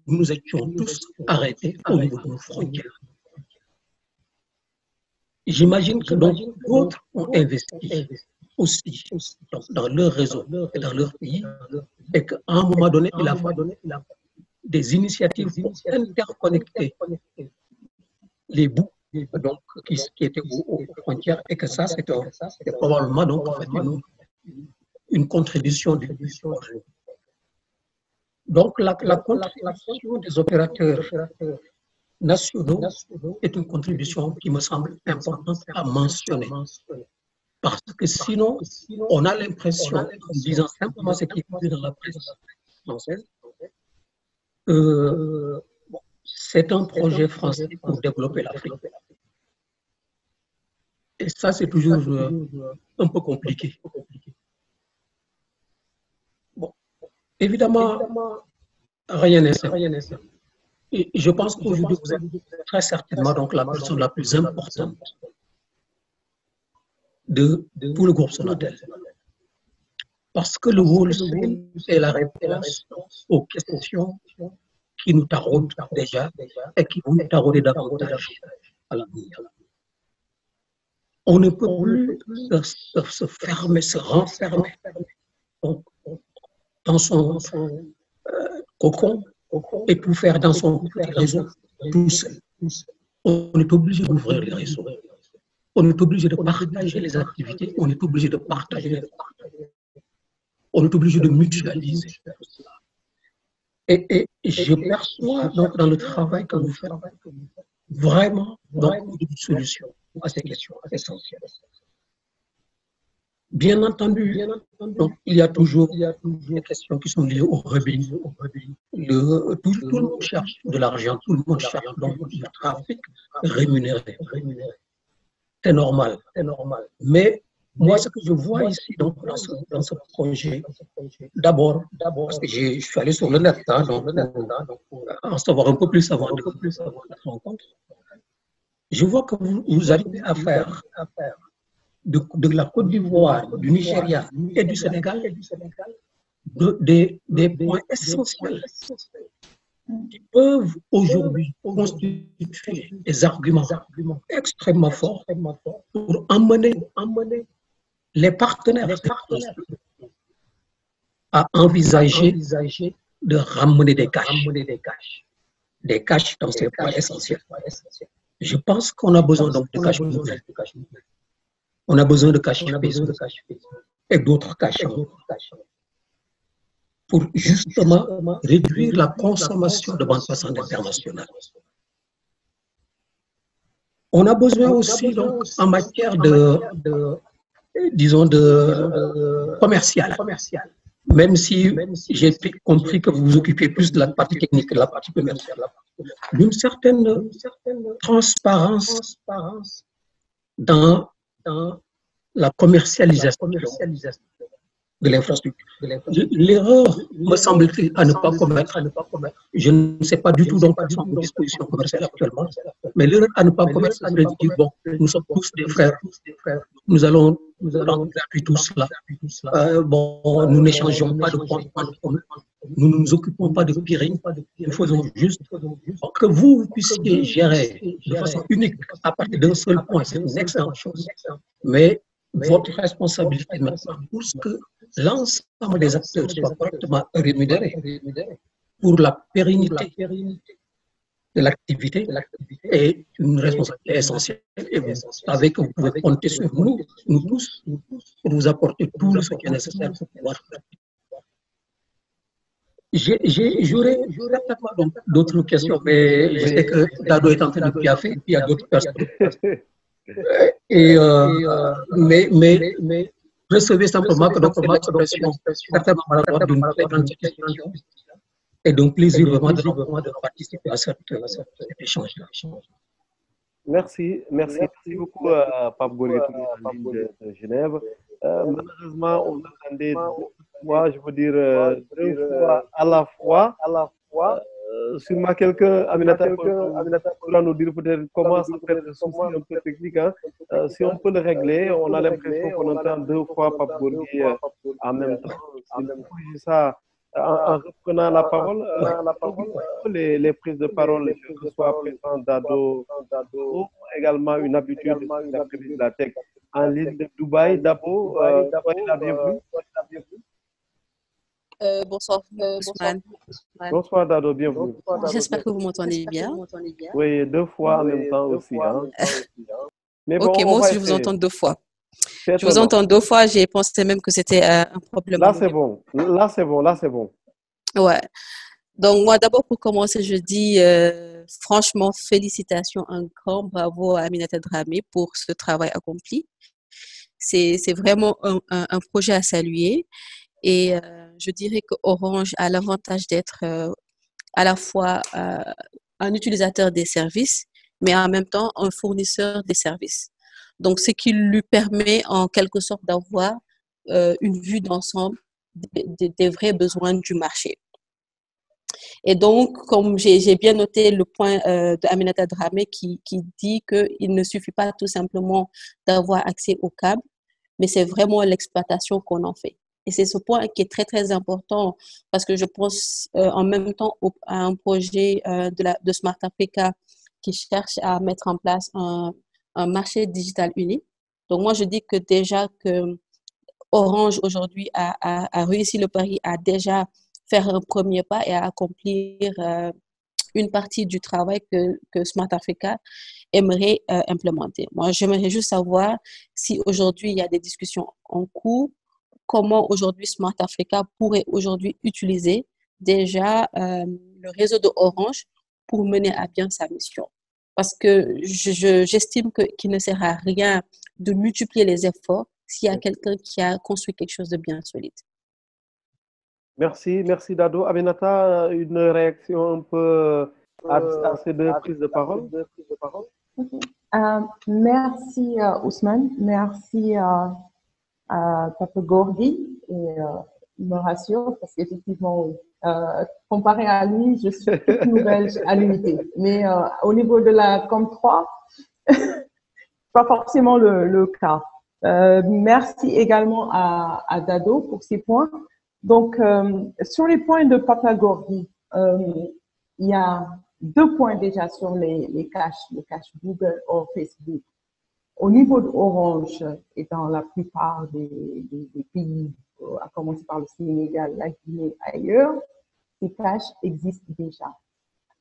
nous étions tous arrêtés au niveau de nos frontières. J'imagine que d'autres ont investi aussi dans leur réseau et dans leur pays, et qu'à un moment donné, il a fallu des initiatives pour interconnecter les bouts donc, qui étaient aux frontières, et que ça, c'était probablement donc, en fait, une contribution du projet. Donc, la contribution des opérateurs nationaux est une contribution qui me semble importante à mentionner. Parce que sinon, on a l'impression, en disant simplement ce qui est dit dans la presse française, c'est un projet français pour développer l'Afrique. Et ça, c'est toujours un peu compliqué. Bon, évidemment, rien n'est simple. Et je pense qu'aujourd'hui, vous êtes très certainement donc, la personne la plus importante de tout le groupe Sonatel. Parce que le wholesale est la réponse aux questions qui nous taraudent déjà et qui vont nous tarauder davantage à l'avenir. On ne peut plus se fermer, se renfermer dans son cocon et tout faire dans son petit réseau tout seul. On est obligé d'ouvrir les réseaux. On est obligé de partager les activités. On est obligé de partager. On est obligé de mutualiser. Et je perçois donc dans le travail que vous faites vraiment donc, une solution à ces questions essentielles. Bien entendu, donc, il y a toujours des questions qui sont liées au revenu. Tout le monde cherche de l'argent, tout le monde cherche donc du trafic rémunéré. C'est normal. Mais moi, ce que je vois ici donc, dans ce projet, d'abord, parce que je suis allé sur le net, hein, donc, pour en savoir un peu plus avant de notre rencontre, je vois que vous arrivez à faire de la Côte d'Ivoire, du Nigeria et du Sénégal des points essentiels qui peuvent aujourd'hui constituer des arguments extrêmement forts pour emmener les partenaires à envisager de ramener des caches dans ces points essentiels. Je pense qu'on a besoin donc de caches nouvelles. On a besoin de caches et d'autres caches pour justement réduire la consommation de bande passante internationale. On a besoin aussi donc en matière disons commerciale. Même si j'ai compris que vous vous occupez plus de la partie technique que de la partie commerciale, d'une certaine transparence dans la commercialisation de l'infrastructure. L'erreur, me semble-t-il, à ne pas commettre, je ne sais pas du tout donc quelles sont nos dispositions commerciales actuellement, mais l'erreur à ne pas commettre, c'est de dire, bon, nous sommes tous des frères, nous allons appuyer tout cela. Bon, nous n'échangeons pas de points communs, nous ne nous occupons pas de peering, nous faisons juste que vous puissiez gérer de façon unique à partir d'un seul point, c'est une excellente chose. Mais votre responsabilité maintenant, pour que l'ensemble des acteurs soient correctement rémunérés pour la pérennité de l'activité est une responsabilité essentielle. Et vous savez que vous pouvez compter sur nous tous, pour vous apporter tout le soutien nécessaire pour pouvoir faire. J'aurais certainement d'autres questions, mais je sais que Dado est en train de piaffer, il y a d'autres personnes. Mais recevez simplement que notre expression certainement maladroite d'une très grande satisfaction et donc plaisir vraiment de participer à cet échange-là.
Merci beaucoup, Pape Gorgui, de Genève. Malheureusement, on attendait deux fois, je veux dire deux fois à la fois. Sûrement quelqu'un, Aminata, pourra nous dire peut-être comment ça fait le souci un peu technique. Hein. Si on peut le régler, on a l'impression qu'on entend deux fois Pape Gorgui en même temps. Si vous pouvez ça en reprenant la parole, les prises de parole, que ce soit président Dado, ou également une habitude de l'après-midi de la tech en ligne de Dubaï. Dabo, soyez la bienvenue.
Bonsoir, Ousmane.
Bonsoir Dado, bienvenue.
J'espère que vous m'entendez bien.
Oui, deux fois en même temps aussi. Hein. Mais bon,
ok, moi aussi je vous entends deux fois. Je vous entends deux fois, j'ai pensé même que c'était un problème.
Là, c'est bon. Là, c'est bon.
Ouais. Donc, moi, d'abord, pour commencer, je dis franchement, félicitations, un grand bravo à Aminata Dramé pour ce travail accompli. C'est vraiment un projet à saluer. Et je dirais que Orange a l'avantage d'être à la fois un utilisateur des services, mais en même temps un fournisseur des services. Donc, ce qui lui permet en quelque sorte d'avoir une vue d'ensemble des vrais besoins du marché. Et donc, comme j'ai bien noté le point d'Aminata Dramé qui dit qu'il ne suffit pas tout simplement d'avoir accès au câble, mais c'est vraiment l'exploitation qu'on en fait. Et c'est ce point qui est très, très important parce que je pense en même temps à un projet de Smart Africa qui cherche à mettre en place un marché digital unique. Donc, moi, je dis que déjà que Orange aujourd'hui a réussi le pari à déjà faire un premier pas et à accomplir une partie du travail que Smart Africa aimerait implémenter. Moi, j'aimerais juste savoir si aujourd'hui il y a des discussions en cours, comment aujourd'hui Smart Africa pourrait aujourd'hui utiliser déjà le réseau de Orange pour mener à bien sa mission. Parce que j'estime qu'il ne sert à rien de multiplier les efforts s'il y a quelqu'un qui a construit quelque chose de bien solide.
Merci Dado. Aminata, une réaction un peu à ces deux prises de parole?
Merci Ousmane, merci à Papa Gorgui et il me rassure parce qu'effectivement, comparé à lui, je suis toute nouvelle à l'unité. Mais au niveau de la COM3, pas forcément le cas. Merci également à Dado pour ces points. Donc, sur les points de Papa Gorgui, il y a 2 points déjà sur les caches, le cache Google ou Facebook. Au niveau d'Orange et dans la plupart des pays, à commencer par le Sénégal, la Guinée, ailleurs, ces caches existent déjà,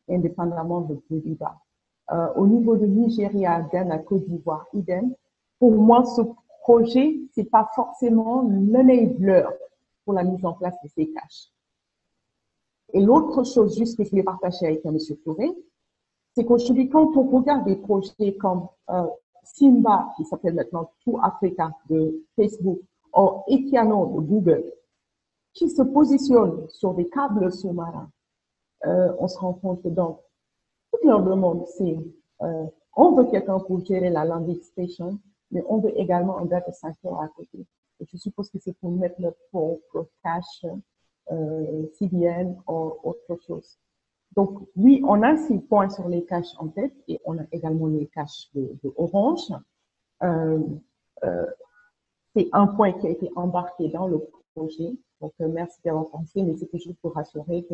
indépendamment de Bolivar. Au niveau de Nigeria, Ghana, Côte d'Ivoire, idem. Pour moi, ce projet, c'est pas forcément l'enabler pour la mise en place de ces caches. Et l'autre chose, juste que je voulais partager avec M. Touré, c'est qu'aujourd'hui, quand on regarde des projets comme Simba, qui s'appelle maintenant Tout Africa de Facebook, ou Ekiano de Google, qui se positionnent sur des câbles sous-marins, on se rend compte que dans tout le monde, c'est on veut quelqu'un pour gérer la landing station, mais on veut également un data center à côté. Et je suppose que c'est pour mettre notre propre cache CDN ou autre chose. Donc, oui, on a ces points sur les caches en tête et on a également les caches de Orange. C'est un point qui a été embarqué dans le projet. Donc, merci d'avoir pensé, mais c'était juste pour rassurer que,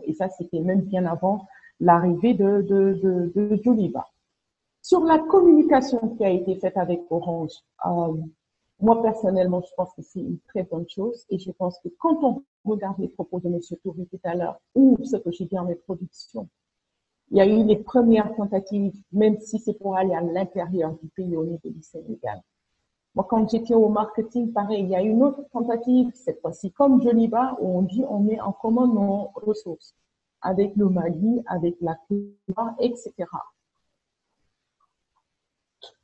et ça, c'était même bien avant l'arrivée de Joliba. Sur la communication qui a été faite avec Orange, moi, personnellement, je pense que c'est une très bonne chose et je pense que quand on regarde les propos de M. Touré tout à l'heure ou ce que j'ai dit en mes productions, il y a eu les premières tentatives, même si c'est pour aller à l'intérieur du pays au niveau du Sénégal. Moi, quand j'étais au marketing, pareil, il y a eu une autre tentative, cette fois-ci comme Joliba, où on dit on met en commun nos ressources avec le Mali, avec la Côte d'Ivoire, etc.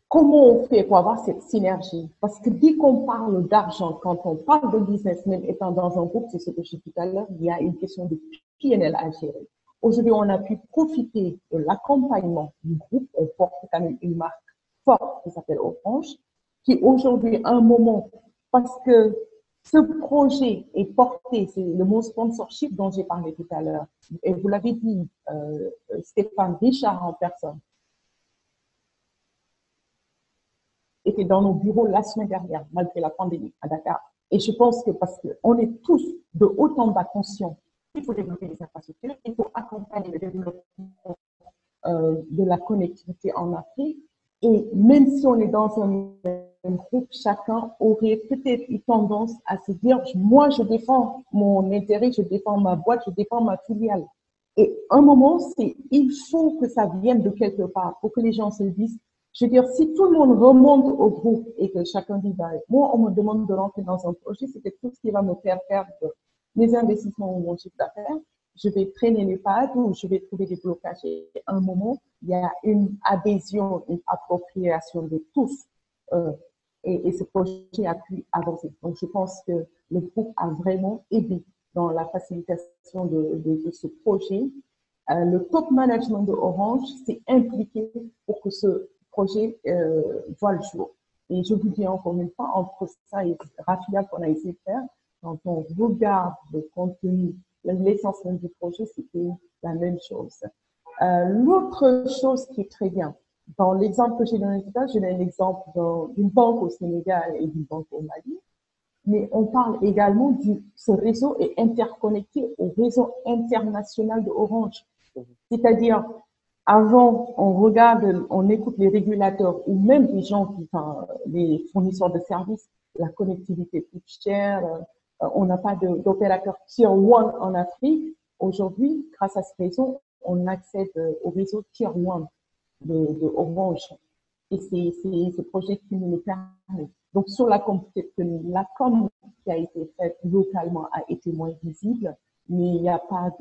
Comment on fait pour avoir cette synergie? Parce que dès qu'on parle d'argent, quand on parle de business, même étant dans un groupe, c'est ce que j'ai dit tout à l'heure, il y a une question de PNL à gérer. Aujourd'hui, on a pu profiter de l'accompagnement du groupe. On porte quand même une marque forte qui s'appelle Orange, qui aujourd'hui, à un moment, parce que ce projet est porté, c'est le mot sponsorship dont j'ai parlé tout à l'heure, et vous l'avez dit, Stéphane Richard en personne, était dans nos bureaux la semaine dernière, malgré la pandémie à Dakar. Et je pense que parce qu'on est tous de haut en bas conscients qu'il faut développer les infrastructures, il faut accompagner le développement de la connectivité en Afrique. Et même si on est dans un groupe, chacun aurait peut-être eu tendance à se dire, moi, je défends mon intérêt, je défends ma boîte, je défends ma filiale. Et un moment, il faut que ça vienne de quelque part pour que les gens se disent, je veux dire, si tout le monde remonte au groupe et que chacun dit, bah, moi, on me demande de rentrer dans un projet, c'est tout ce qui va me faire perdre mes investissements ou mon chiffre d'affaires. Je vais traîner les pattes ou je vais trouver des blocages. Et à un moment, il y a une adhésion, une appropriation de tous. Et ce projet a pu avancer. Donc, je pense que le groupe a vraiment aidé dans la facilitation de ce projet. Le top management de Orange s'est impliqué pour que ce projet voit le jour. Et je vous dis encore une fois, entre ça et Rafia qu'on a essayé de faire, quand on regarde le contenu, l'essence même du projet, c'était la même chose. L'autre chose qui est très bien, dans l'exemple que j'ai donné tout à l'heure, j'ai donné l'exemple d'une banque au Sénégal et d'une banque au Mali, mais on parle également ce réseau est interconnecté au réseau international de Orange. C'est-à-dire, avant, on regarde, on écoute les régulateurs ou même les gens les fournisseurs de services, la connectivité coûte cher, on n'a pas d'opérateur tier 1 en Afrique. Aujourd'hui, grâce à ce réseau, on accède au réseau tier 1 de Orange. Et c'est ce projet qui nous le permet. Donc, sur la com qui a été faite localement a été moins visible, mais il n'y a pas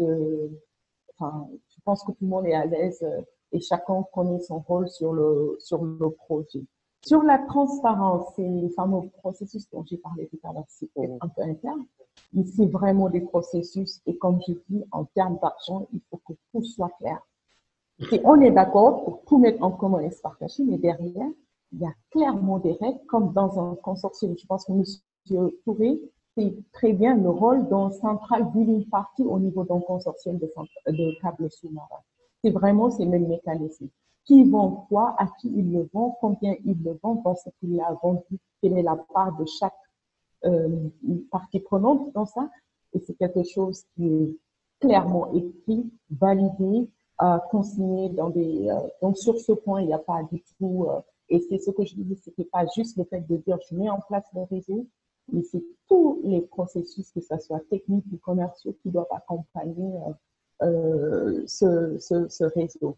je pense que tout le monde est à l'aise et chacun connaît son rôle sur le projet. Sur la transparence, c'est les fameux processus dont j'ai parlé tout à l'heure, c'est peut-être un peu interne, mais c'est vraiment des processus et comme je dis, en termes d'argent, il faut que tout soit clair. Et on est d'accord pour tout mettre en commun et se partager, mais derrière, il y a clairement des règles, comme dans un consortium. Je pense que M. Touré sait très bien le rôle d'un central billing party au niveau d'un consortium de câbles sous-marins. C'est vraiment ces mêmes mécanismes. Qui vend quoi, à qui ils le vendent, combien ils le vendent, dans ce qu'il a vendu, quelle est la part de chaque partie prenante dans ça. Et c'est quelque chose qui est clairement écrit, validé, consigné dans des... donc sur ce point, il n'y a pas du tout... et c'est ce que je disais, c'était pas juste le fait de dire je mets en place le réseau, mais c'est tous les processus, que ce soit techniques ou commerciaux, qui doivent accompagner ce réseau.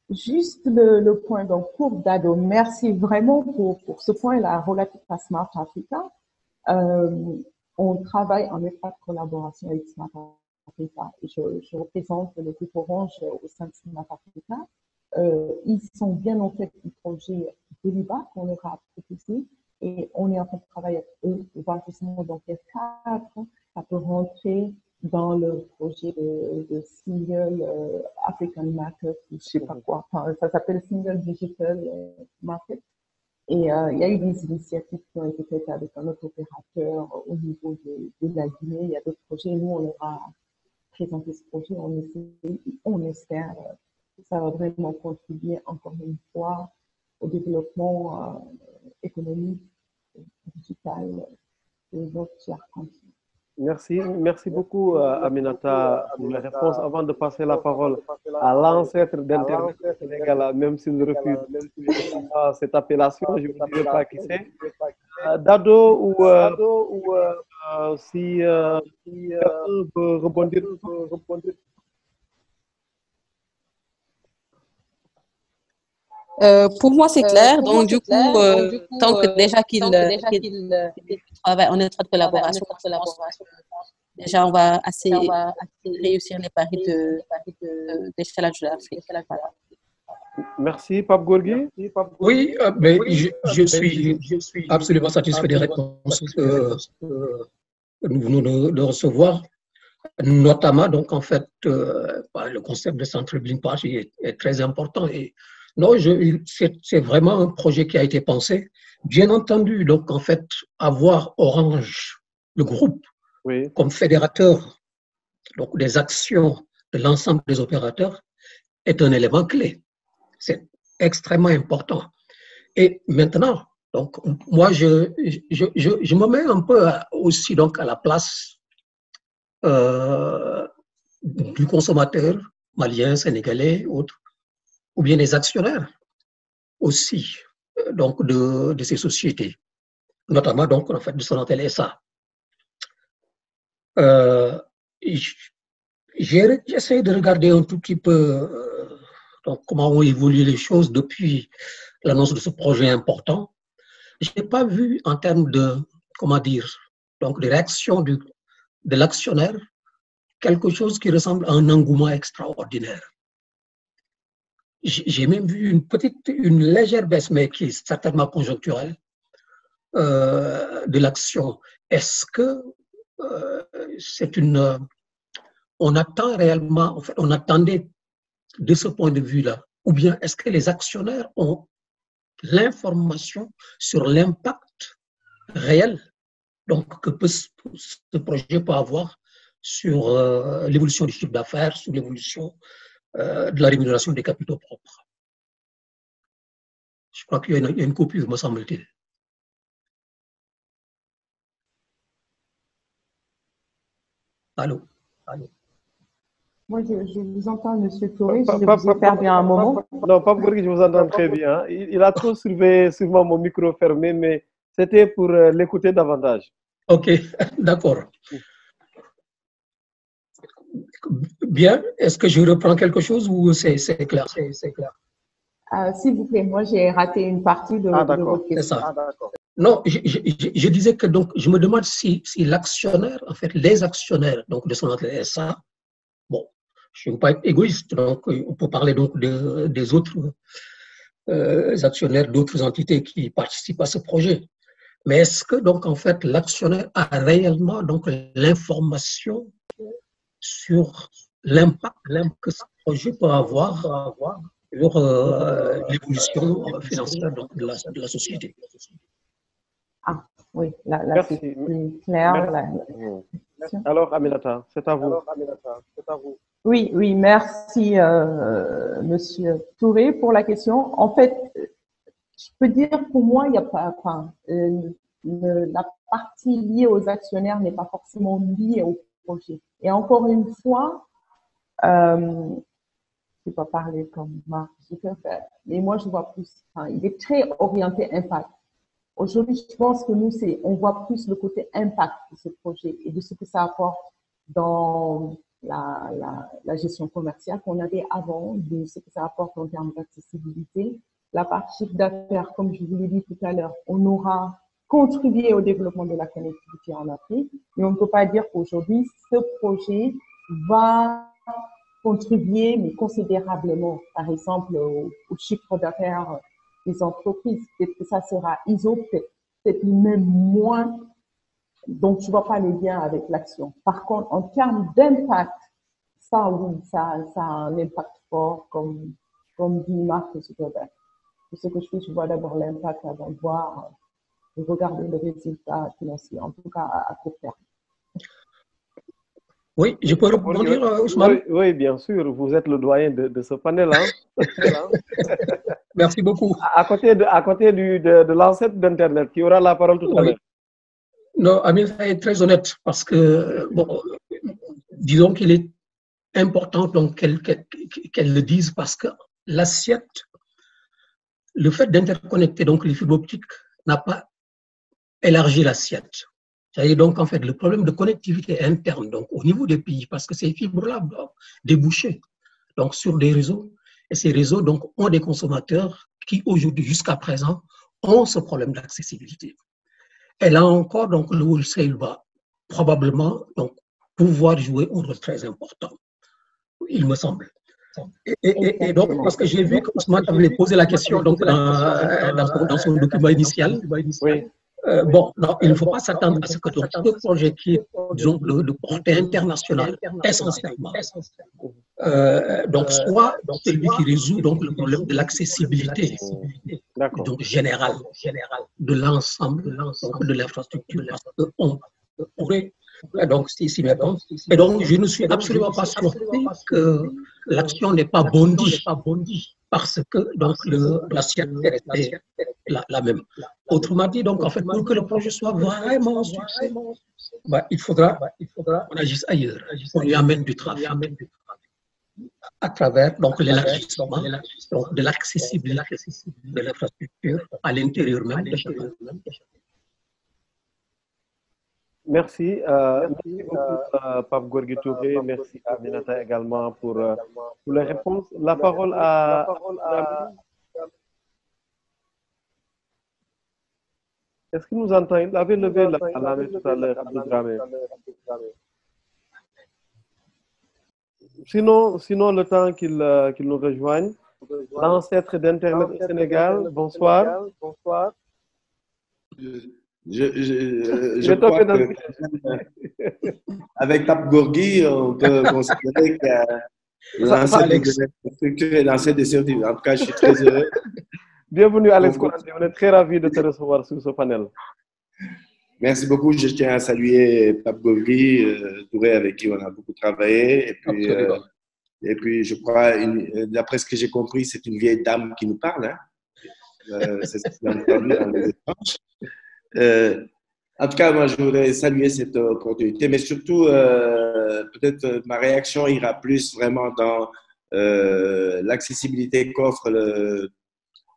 Juste le point, donc pour Dado, merci vraiment pour ce point-là relatif à Smart Africa. On travaille en étroite collaboration avec Smart Africa et je représente le groupe Orange au sein de Smart Africa. Ils sont bien en fait du projet de l'IBA qu'on leur a proposé et on est en train de travailler avec eux pour voir justement dans quel cadre ça peut rentrer dans le projet de Single African Market, je sais pas quoi, enfin, ça s'appelle Single Digital Market. Et il y a eu des initiatives qui ont été faites avec un autre opérateur au niveau de la Guinée. Il y a d'autres projets. Nous, on leur a présenté ce projet. On espère que ça va vraiment contribuer encore une fois au développement économique, digital de notre cher continent.
Merci beaucoup Aminata pour la réponse. Avant de passer la parole à l'ancêtre d'Internet Sénégal, même s'il refuse cette appellation, je ne vous dirai pas qui c'est. Dado ou si quelqu'un peut rebondir.
Pour moi, c'est clair. Donc, du coup, tant que déjà qu'il travaille en étroite collaboration, déjà, on va assez réussir les paris des challenges de l'Afrique. Voilà.
Merci, Pape Gorgui.
Oui, mais je suis absolument satisfait des réponses que nous venons de recevoir. Notamment, donc, en fait, le concept de Central Billing Party est très important. Et non, c'est vraiment un projet qui a été pensé. Bien entendu, donc, en fait, avoir Orange, le groupe,
oui,
comme fédérateur donc, des actions de l'ensemble des opérateurs est un élément clé. C'est extrêmement important. Et maintenant, donc, moi, je me mets un peu aussi donc, à la place du consommateur malien, sénégalais, autres, ou bien des actionnaires aussi donc de ces sociétés, notamment donc en fait de Sonatel SA. J'essaie de regarder un tout petit peu donc comment ont évolué les choses depuis l'annonce de ce projet important. Je n'ai pas vu en termes de, comment dire, donc de réaction de l'actionnaire quelque chose qui ressemble à un engouement extraordinaire. J'ai même vu une légère baisse, mais qui est certainement conjoncturelle, de l'action. Est-ce que c'est on attend réellement, en fait, on attendait de ce point de vue-là, ou bien est-ce que les actionnaires ont l'information sur l'impact réel donc, que ce projet peut avoir sur l'évolution du chiffre d'affaires, sur l'évolution de la rémunération des capitaux propres. Je crois qu'il y a une coupure, me semble-t-il. Allô?
Moi, je vous entends, M. Touré. Je vous ai perdu un moment.
Non, Pape Gorgui, je vous entends très bien. Il a trop surveillé sûrement mon micro fermé, mais c'était pour l'écouter davantage.
OK, d'accord. Bien, est-ce que je reprends quelque chose ou c'est clair?
S'il vous plaît, moi j'ai raté une partie de votre question.
C'est ça. Non, je disais que donc je me demande si l'actionnaire, en fait, les actionnaires donc de Sonatel SA, bon, je ne veux pas être égoïste, donc on peut parler donc des autres actionnaires d'autres entités qui participent à ce projet. Mais est-ce que donc en fait l'actionnaire a réellement donc l'information sur l'impact que ce projet peut avoir sur l'évolution financière de la société.
Ah, oui, là
Merci.
c'est plus clair.
Alors, Aminata, c'est à vous.
Oui, merci, Monsieur Touré, pour la question. En fait, je peux dire pour moi, il n'y a pas, enfin, la partie liée aux actionnaires n'est pas forcément liée au projet. Et encore une fois, je vais pas parler comme Marc Zuckerberg, mais moi je vois plus, enfin, il est très orienté impact. Aujourd'hui, je pense que nous, on voit plus le côté impact de ce projet et de ce que ça apporte dans la gestion commerciale qu'on avait avant, de ce que ça apporte en termes d'accessibilité. La partie chiffre d'affaires, comme je vous l'ai dit tout à l'heure, on aura contribué au développement de la connectivité en Afrique, mais on ne peut pas dire qu'aujourd'hui, ce projet va contribuer, mais considérablement, par exemple, au chiffre d'affaires des entreprises. Peut-être que ça sera ISO, peut-être même moins. Donc, je ne vois pas le lien avec l'action. Par contre, en termes d'impact, ça, oui, ça a un impact fort, comme dit Marc Zuckerberg. Ce que je fais, je vois d'abord l'impact avant de regarder le résultat financier, en tout cas à court terme.
Oui, je peux rebondir, Ousmane?
Oui, bien sûr. Vous êtes le doyen de ce panel. Hein?
Merci beaucoup.
À côté de l'ancêtre d'Internet, qui aura la parole tout à l'heure.
Non, Aminata est très honnête parce que, bon, disons qu'il est important donc qu'elle le dise parce que l'assiette, le fait d'interconnecter donc les fibres optiques n'a pas élargi l'assiette. C'est-à-dire donc en fait le problème de connectivité interne donc au niveau des pays parce que ces fibres-là doivent déboucher donc sur des réseaux et ces réseaux donc ont des consommateurs qui aujourd'hui jusqu'à présent ont ce problème d'accessibilité. Et là encore donc le wholesale va probablement donc pouvoir jouer un rôle très important, il me semble. Et donc, parce que j'ai vu que Ousmane avait posé la question donc, dans son document initial.
Oui.
Bon, non, il ne faut pas s'attendre à ce que donc, ce projet qui est disons, de portée internationale, essentiellement, donc, soit celui qui résout donc, le problème de l'accessibilité donc, générale de l'ensemble de l'infrastructure, parce qu'on pourrait donc s'y mettre. Et donc, je ne suis absolument pas surpris que l'action n'est pas bondie parce que donc l'assiette est restée la même. Autrement dit, donc en fait, pour que le projet soit vraiment un succès, il faudra qu'on agisse ailleurs, qu'on lui amène du trafic à travers donc l'élargissement de l'accessibilité de l'infrastructure à l'intérieur même de chacun.
Merci. Merci beaucoup, Pape Gorgui Touré. Merci à Aminata également pour les réponses. La parole à Est-ce qu'il nous entend? Il avait levé la main tout à l'heure, Abdou Dramé. Sinon, le temps qu'il nous rejoigne, l'ancêtre d'Internet au Sénégal, bonsoir.
Je crois que avec Pape Gorgui, on peut considérer que l'ancêtre de l'infrastructure et l'ancêtre des services. En tout cas, je suis très heureux.
Bienvenue Alex Kourandi, on est très ravis de te recevoir sur ce panel.
Merci beaucoup. Je tiens à saluer Pape Gorgui Touré avec qui on a beaucoup travaillé. Et puis je crois, d'après ce que j'ai compris, c'est une vieille dame qui nous parle. Hein? C'est ce qu'on a entendu dans les échanges. En tout cas, moi, je voudrais saluer cette opportunité, mais surtout, peut-être ma réaction ira plus vraiment dans l'accessibilité qu'offre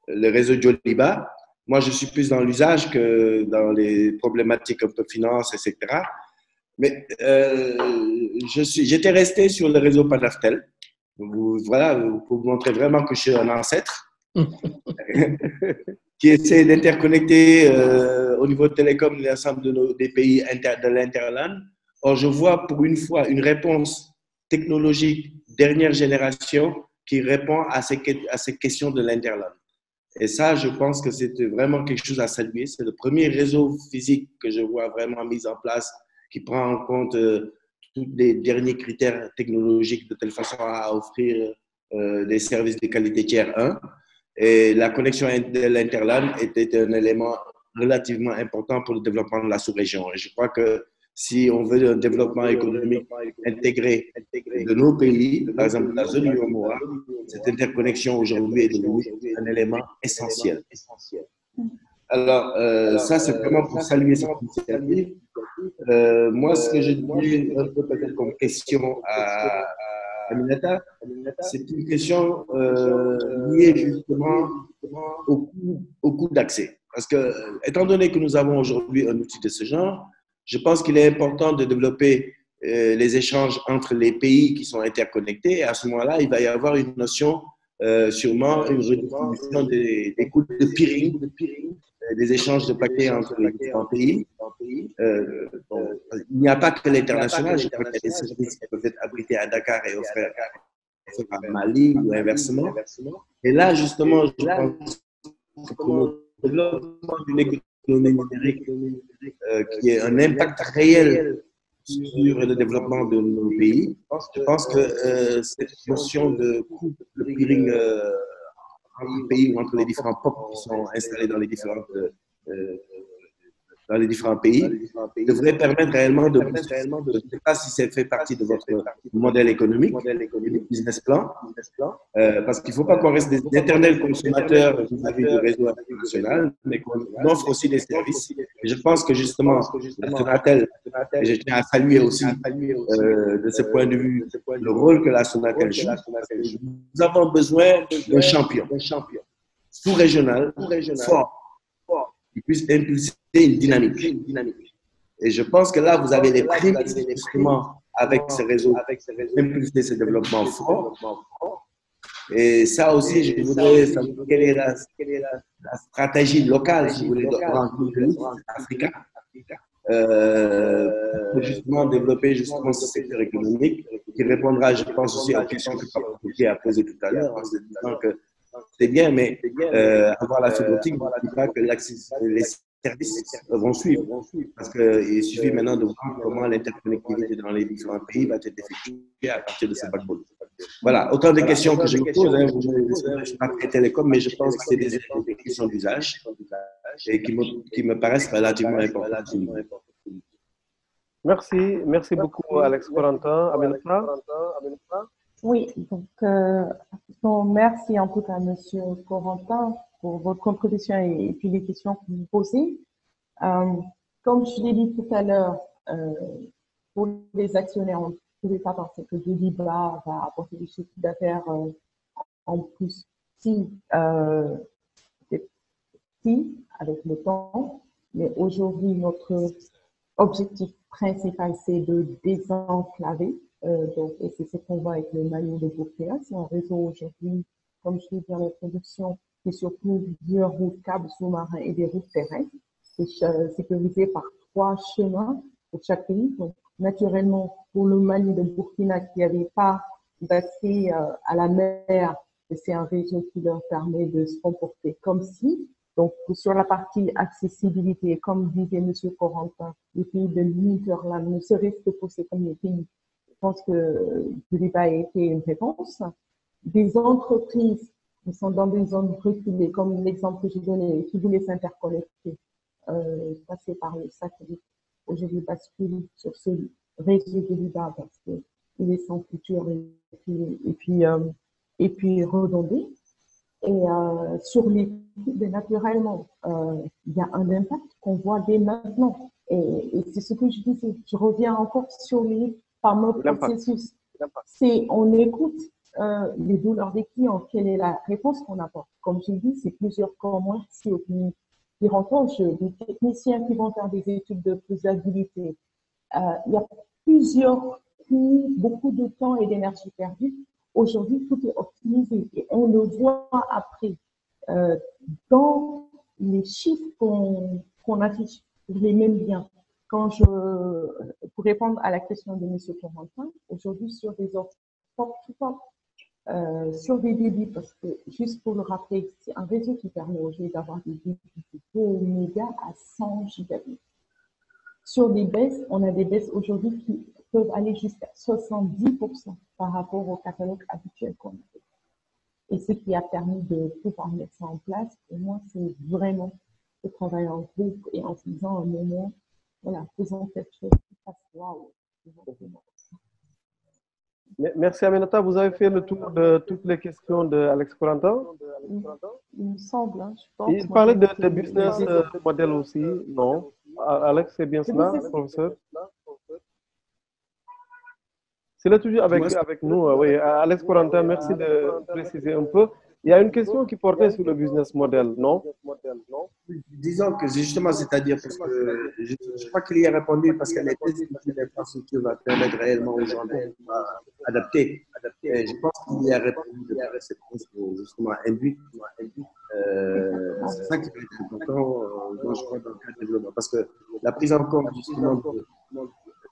le réseau Joliba. Moi, je suis plus dans l'usage que dans les problématiques un peu finance, etc. Mais j'étais resté sur le réseau Panaftel. Voilà, pour vous montrer vraiment que je suis un ancêtre qui essaie d'interconnecter au niveau de télécom l'ensemble des pays de l'Interland. Or, je vois pour une fois une réponse technologique dernière génération qui répond à ces questions de l'Interland. Et ça, je pense que c'est vraiment quelque chose à saluer. C'est le premier réseau physique que je vois vraiment mis en place qui prend en compte tous les derniers critères technologiques de telle façon à offrir des services de qualité tiers 1. Et la connexion de l'Interland était un élément relativement important pour le développement de la sous-région. Et je crois que si on veut un développement économique intégré de nos pays, par exemple la zone UEMOA, cette interconnexion aujourd'hui est devenue un élément essentiel. Alors, ça, c'est vraiment pour saluer cette initiative. Moi, ce que je dirais un peu peut-être comme question à Aminata, c'est une question liée justement au coût d'accès. Parce que, étant donné que nous avons aujourd'hui un outil de ce genre, je pense qu'il est important de développer les échanges entre les pays qui sont interconnectés. Et à ce moment-là, il va y avoir une notion, sûrement une redistribution des coûts de peering, des échanges de paquets entre les différents pays. Bon, il n'y a pas que l'international, je crois qu'il y a des services qui peuvent être abrités à Dakar et offerts à Mali ou inversement. Et là, justement, je pense que pour le développement d'une économie numérique qui ait un impact réel sur le développement de nos pays, je pense que cette notion de coût de peering entre les pays ou entre les différents peuples qui sont installés dans les différents pays, devrait permettre réellement de... Je ne sais pas si ça fait partie de votre modèle économique, du business plan, parce qu'il ne faut pas qu'on reste des éternels consommateurs vis-à-vis du réseau international, mais qu'on offre aussi des services. Et je pense que justement, la Sonatel, et je tiens à saluer aussi de ce point de vue le rôle que la Sonatel joue, parce que nous avons besoin d'un champion sous-régional fort qui puisse impulser une dynamique. Et je pense que là, vous avez les prémices justement avec ce réseau, impulser ce développement fort. Et ça aussi, je voudrais savoir quelle est la stratégie locale, si vous voulez, de Africa, pour justement développer justement ce secteur économique qui répondra, je pense, aussi aux questions que Pape a posées tout à l'heure, en se disant que c'est bien, mais avoir la fibre optique ne dit pas que les services vont suivre. Parce qu'il suffit maintenant de voir comment l'interconnectivité dans les différents pays va être effectuée à partir de ce backbone. Voilà, autant de questions que je me pose. Hein, je ne suis pas très télécom, mais je pense que c'est des questions d'usage et qui me paraissent relativement importantes.
Merci beaucoup, Alex Corentin. Aminata?
Oui, donc merci en tout cas, Monsieur Corentin, pour votre contribution et puis les questions que vous posez. Comme je l'ai dit tout à l'heure, pour les actionnaires, on ne pouvait pas penser que Deliba va apporter des chiffres d'affaires en plus si avec le temps. Mais aujourd'hui, notre objectif principal, c'est de désenclaver. Donc, et c'est ce qu'on voit avec le maillot de Burkina. C'est un réseau aujourd'hui, comme je l'ai dit en introduction, qui est sur plusieurs routes câbles sous-marins et des routes terrestres. C'est sécurisé par 3 chemins pour chaque pays. Donc, naturellement, pour le Mali de Burkina qui n'avait pas d'accès à la mer, c'est un réseau qui leur permet de se comporter comme si. Donc, sur la partie accessibilité, comme disait M. Corentin, les pays de l'Interland ne seraient que posés comme les pays. Je pense que le débat a été une réponse. Des entreprises qui sont dans des zones reculées, comme l'exemple que j'ai donné, qui voulaient s'interconnecter, passer par le satellite. Aujourd'hui, basculer sur ce réseau de débat parce qu'il est sans futur et puis redondé. Et sur les coûts, naturellement, il y a un impact qu'on voit dès maintenant. Et c'est ce que je disais. Je reviens encore sur les fameux processus. C'est on écoute les douleurs des clients. Quelle est la réponse qu'on apporte? Comme je dis, c'est plusieurs corps moins qui rencontrent des techniciens qui vont faire des études de faisabilité. Il y a plusieurs coûts, beaucoup de temps et d'énergie perdue. Aujourd'hui, tout est optimisé et on le voit après dans les chiffres qu'on affiche. Je les mets bien. Pour répondre à la question de M. Corentin, aujourd'hui sur des offres sur des débits, parce que juste pour le rappeler, c'est un réseau qui permet aujourd'hui d'avoir des débits de 2 mégas à 100 gigabits. Sur des baisses, on a des baisses aujourd'hui qui peuvent aller jusqu'à 70% par rapport au catalogue habituel qu'on a. Et ce qui a permis de pouvoir mettre ça en place, pour moi, c'est vraiment de travailler en groupe et en faisant un moment, voilà, faisant quelque chose qui fasse waouh.
Merci Aminata. Vous avez fait le tour de toutes les questions d'Alex Corentin.
Il me semble, hein, je pense.
Il parlait de business model aussi, non? Alex, c'est bien cela, professeur? C'est là toujours avec nous. Oui, Alex Corentin, merci de préciser un peu. Il y a une question qui portait sur le business model, non?
Disons que justement, c'est-à-dire parce que je crois qu'il y a répondu parce que les tests d'infrastructure va permettre réellement aux gens d'adapter. Je pense qu'il y a répondu de cette réponse justement induite. C'est ça qui peut être important, moi, je crois, dans le cadre du développement. Parce que la prise en compte justement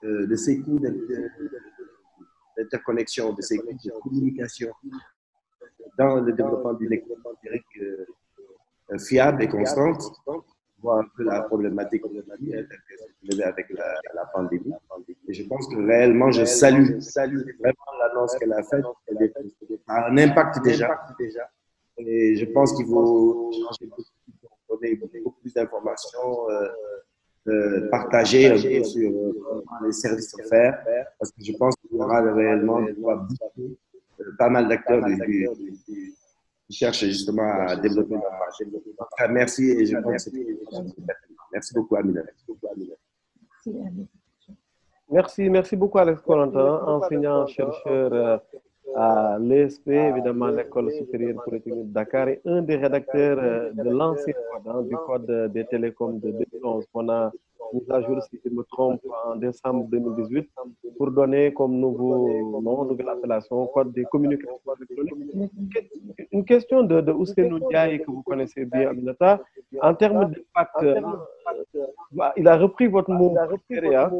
de ces coûts d'interconnexion, de ces coûts de communication dans le développement d'une économie numérique fiable et constante, voit un peu la problématique avec la pandémie. Et je pense que réellement, je salue vraiment l'annonce qu'elle a faite. Elle a un impact déjà. Et je pense qu'il faut donner beaucoup plus d'informations, partager un peu sur les services offerts, parce que je pense qu'il y aura réellement pas mal d'acteurs qui cherchent justement à développer leur marché. Merci et je pense que merci beaucoup, Amina.
Merci beaucoup, Alex Corentin, enseignant-chercheur à l'ESP, évidemment, l'École supérieure polytechnique de Dakar, et un des rédacteurs de l'ancien code, du Code des télécoms de 2011, qu'on a mis à jour, si je ne me trompe, en décembre 2018, pour donner comme nouvelle appellation Code des communications électroniques. Une question de Ousseynou Ndiaye, que vous connaissez bien, Aminata. En termes d'impact, il a repris votre mot préféré, hein.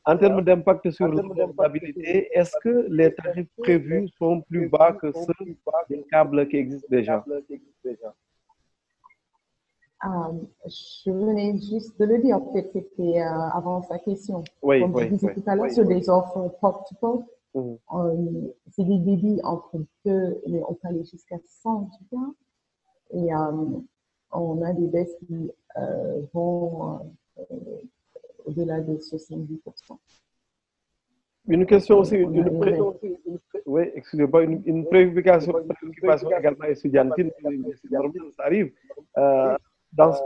En termes d'impact sur l'abordabilité, est-ce que les tarifs prévus sont plus bas que ceux des câbles qui existent déjà?
Je venais juste de le dire, peut-être que c'était avant sa question.
Oui,
comme je disais tout à l'heure, sur des offres pop-to-pop, c'est des débits entre 2, mais on peut aller jusqu'à 100 en tout cas. Et on a des baisses qui vont au-delà de 70%.
Une question aussi, oui, excusez-moi, une préoccupation également étudiantine, c'est normal, ça arrive. Dans ce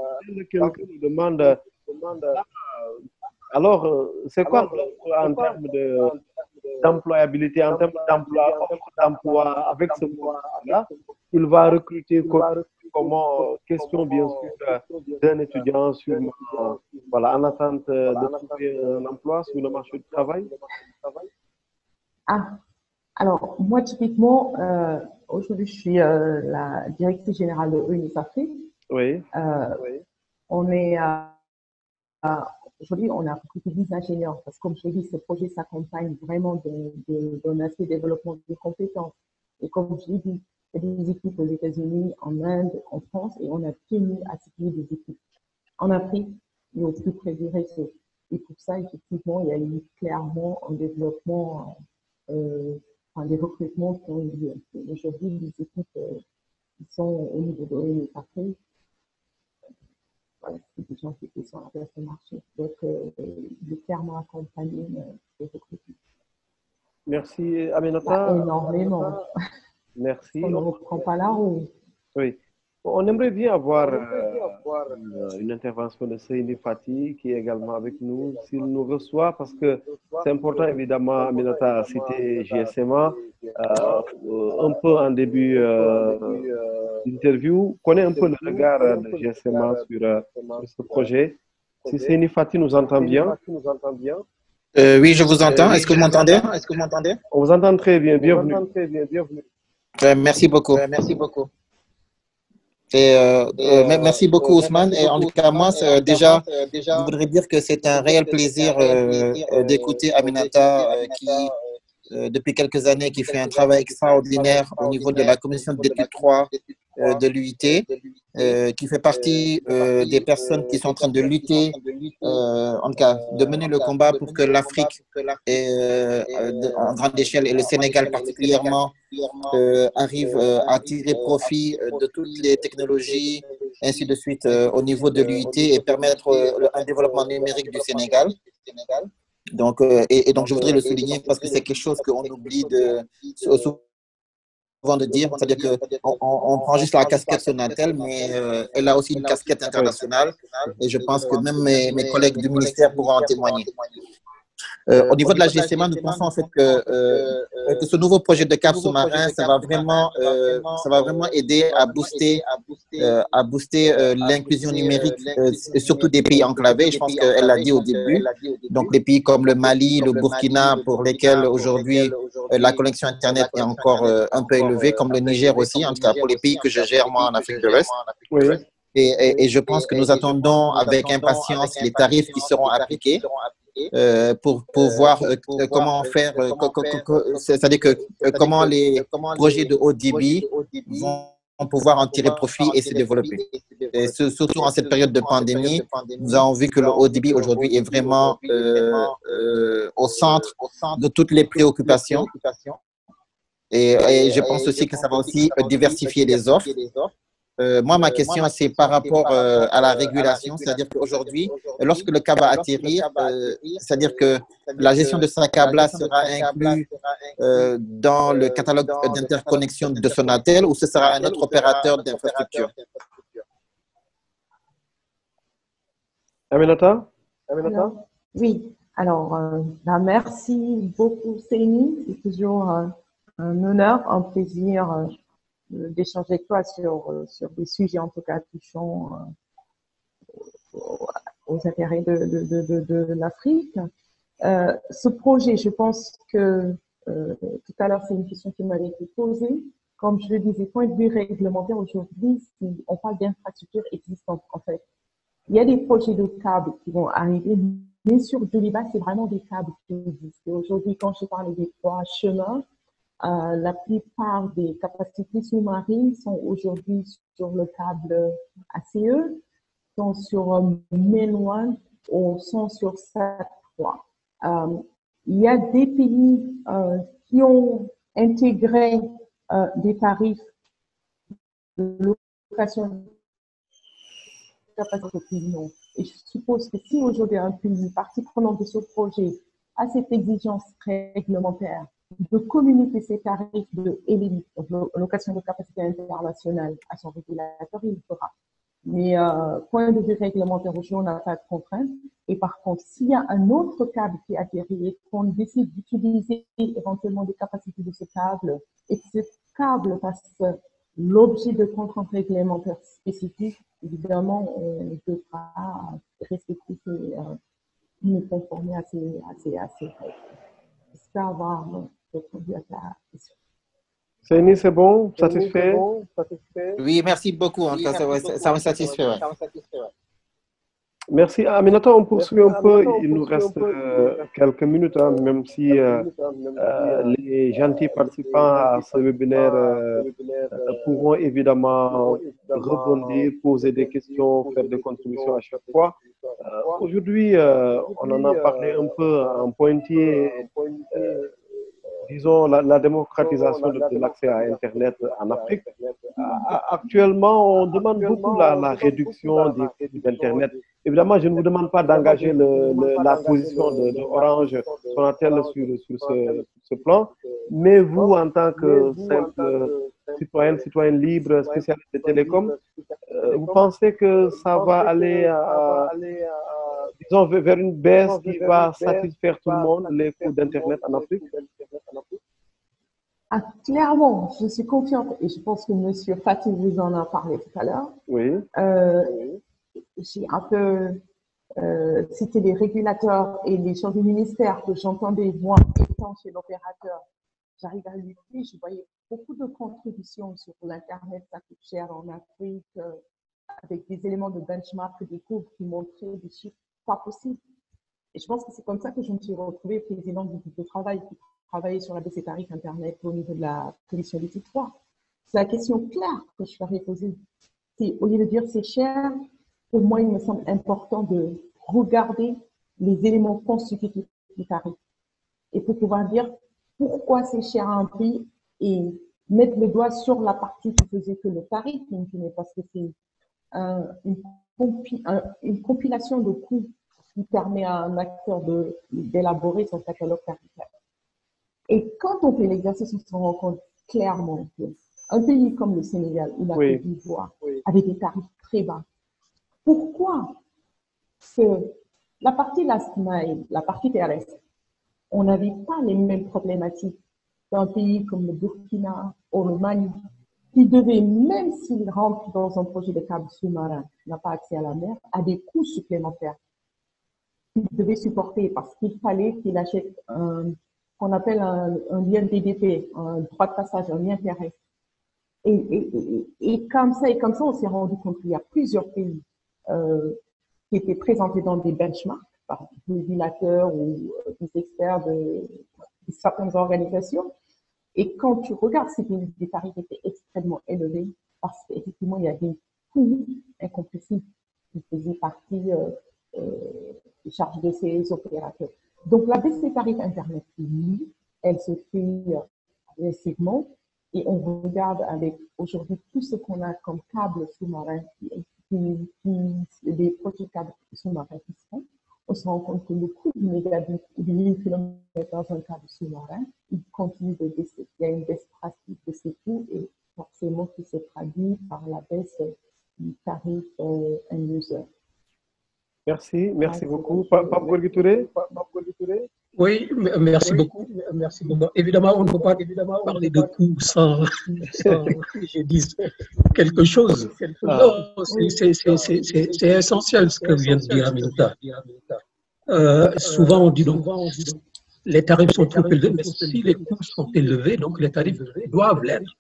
cas, quelqu'un nous demande, alors, c'est quoi en termes d'employabilité, en termes d'emploi avec ce là il va recruter comment, question bien sûr d'un étudiant en attente de trouver un emploi sur le marché du travail?
Alors, moi, typiquement, aujourd'hui, je suis la directrice générale de EUNIS-Afrique.
Oui.
On est aujourd'hui, on a recruté 10 ingénieurs parce que, comme je l'ai dit, ce projet s'accompagne vraiment d'un aspect développement des compétences. Et comme je l'ai dit, il y a des équipes aux États-Unis, en Inde, en France, et on a tenu à situer des équipes en Afrique et au plus près du réseau. Et pour ça, effectivement, il y a eu clairement un développement, des recrutements qui ont eu lieu. Aujourd'hui, les équipes qui sont au niveau de l'Afrique, c'est des gens qui sont à la place du marché. Donc, il est clairement accompagné des recrutements.
Merci, Aminata.
Énormément.
Merci.
On ne reprend pas la roue.
Oui. On aimerait bien avoir une intervention de Seyni Fati qui est également avec nous, s'il nous reçoit, parce que c'est important, évidemment, Aminata a cité GSMA, un peu en début d'interview, connaît un peu le regard de GSMA sur ce projet. Si Seyni Fati nous entend bien.
Oui, je vous entends. Est-ce que vous m'entendez?
On vous entend très bien. Bienvenue.
Merci beaucoup. Et merci beaucoup Ousmane. Et en tout cas, moi, déjà, je voudrais dire que c'est un réel plaisir d'écouter Aminata qui, depuis quelques années, qui fait un travail extraordinaire au niveau de la commission d'études 3 de l'UIT, qui fait partie des personnes qui sont en train de lutter, en tout cas, de mener le combat pour que l'Afrique, en grande échelle, et le Sénégal particulièrement, arrive à tirer profit de toutes les technologies, ainsi de suite, au niveau de l'UIT et permettre un développement numérique du Sénégal. Donc, et donc, je voudrais le souligner parce que c'est quelque chose qu'on oublie souvent de dire, c'est-à-dire qu'on prend juste la casquette Sonatel, mais elle a aussi une casquette internationale et je pense que même mes collègues du ministère pourront en témoigner. Au niveau de la GCMA, nous pensons en fait que ce nouveau projet de cap sous-marin, ça va vraiment aider à booster l'inclusion numérique, surtout des pays enclavés. Je pense qu'elle l'a dit au début. Donc, des pays comme le Mali, le Burkina, pour lesquels aujourd'hui la connexion Internet est encore un peu élevée, comme le Niger aussi, en tout cas pour les pays que je gère, moi, en Afrique de l'Ouest.
Oui.
Et je pense que nous attendons avec impatience les tarifs qui seront appliqués pour voir comment faire, c'est-à-dire comment les projets de haut débit vont pouvoir en tirer profit et se développer. Et surtout en cette période de pandémie, nous avons vu que le haut débit aujourd'hui est vraiment au centre de toutes les préoccupations. Et je pense aussi que ça va aussi diversifier les offres. Moi, ma question, c'est par rapport à la régulation, c'est-à-dire qu'aujourd'hui, lorsque le câble va atterrir, c'est-à-dire que la gestion de ce câble-là sera inclue dans le catalogue d'interconnexion de Sonatel ou ce sera un autre opérateur d'infrastructure?
Aminata?
Oui, alors, merci beaucoup, Céline. C'est toujours un honneur, un plaisir d'échanger avec toi sur des sujets, en tout cas, touchant aux intérêts de l'Afrique. Ce projet, je pense que tout à l'heure, c'est une question qui m'avait été posée. Comme je le disais, point de vue réglementaire, aujourd'hui, si on parle d'infrastructures existantes, en fait, il y a des projets de câbles qui vont arriver, mais sur Doliba, c'est vraiment des câbles qui existent. Et aujourd'hui, quand je parle des 3 chemins, la plupart des capacités sous-marines sont aujourd'hui sur le câble ACE, sont sur Main ou sont sur SAT3. Il y a des pays qui ont intégré des tarifs de location de capacité. Et je suppose que si aujourd'hui un pays partie prenante de ce projet a cette exigence réglementaire de communiquer ses tarifs de LLI, donc location de capacité internationale, à son régulateur, il le fera. Mais point de vue réglementaire, aujourd'hui, on n'a pas de contrainte. Et par contre, s'il y a un autre câble qui atterrit et qu'on décide d'utiliser éventuellement des capacités de ce câble et que ce câble fasse l'objet de contraintes réglementaires spécifiques, évidemment, on devra respecter nous conformer à ces règles. J'espère avoir répondu à ta question.
Céline, c'est bon? Satisfait?
Oui, merci beaucoup. En tout cas, ça me satisfait. Ouais.
Merci. Aminata, on poursuit un peu. Il nous reste quelques minutes, hein, même si les gentils participants à ce webinaire pourront évidemment rebondir, poser des questions, faire des contributions à chaque fois. Aujourd'hui, on en a parlé un peu en pointillé. Disons, la démocratisation de l'accès à Internet en Afrique. Actuellement, on demande beaucoup la réduction des prix d'Internet. Évidemment, je ne vous demande pas d'engager la position de Orange Sonatel sur ce plan, mais vous, en tant que simple citoyenne libre, spécialiste de télécom, vous pensez que ça va aller disons, vers une baisse qui va satisfaire tout le monde, les coûts d'Internet en Afrique?
Clairement, je suis confiante et je pense que M. Fatih vous en a parlé tout à l'heure.
Oui.
J'ai un peu cité les régulateurs et les gens du ministère que j'entendais moi étant chez l'opérateur. J'arrive à lui dire, je voyais beaucoup de contributions sur l'Internet, ça coûte cher en Afrique, avec des éléments de benchmark, des courbes qui montraient des chiffres pas possibles. Et je pense que c'est comme ça que je me suis retrouvée présidente du groupe de travail qui travaillait sur la baisse des tarifs Internet au niveau de la commission d'études 3. C'est la question claire que je leur ai posée. Au lieu de dire c'est cher, pour moi, il me semble important de regarder les éléments constitutifs du tarif et pour pouvoir dire pourquoi c'est cher à un prix et mettre le doigt sur la partie qui faisait que le tarif maintenait, parce que c'est une compilation de coûts qui permet à un acteur d'élaborer son catalogue tarifaire. Et quand on fait l'exercice, on se rend compte clairement qu'un pays comme le Sénégal ou la Côte d'Ivoire, avec des tarifs très bas, pourquoi la partie last mile, la partie terrestre, on n'avait pas les mêmes problématiques d'un pays comme le Burkina ou le Mali, qui devait, même s'il rentre dans un projet de câble sous-marin, n'a pas accès à la mer, à des coûts supplémentaires qu'il devait supporter parce qu'il fallait qu'il achète qu'on appelle un lien DDP, un droit de passage, un lien terrestre. Et comme ça, on s'est rendu compte qu'il y a plusieurs pays qui étaient présentés dans des benchmarks par des régulateurs ou des experts de certaines organisations. Et quand tu regardes ces pays, les tarifs étaient extrêmement élevés parce qu'effectivement, il y a des coûts incompressibles qui faisaient partie des charges de ces opérateurs. Donc, la baisse des tarifs Internet, oui, elle se fait progressivement. Et on regarde avec aujourd'hui tout ce qu'on a comme câbles sous-marins, des projets câbles sous-marins qui se font. On se rend compte que le coût du mégabit ou du 1000 km dans un câble sous-marin, il continue de baisser. Il y a une baisse drastique de ces coûts et forcément qui se traduit par la baisse du tarif end-user.
Merci beaucoup. Pape Gorgui Touré.
Oui, merci beaucoup. Bon, évidemment, on ne peut pas parler de coûts sans que je dise quelque chose. Non, c'est essentiel ce que vient de dire Aminata. Souvent, on dit donc les tarifs sont trop élevés, mais si les coûts sont élevés, donc les tarifs doivent l'être.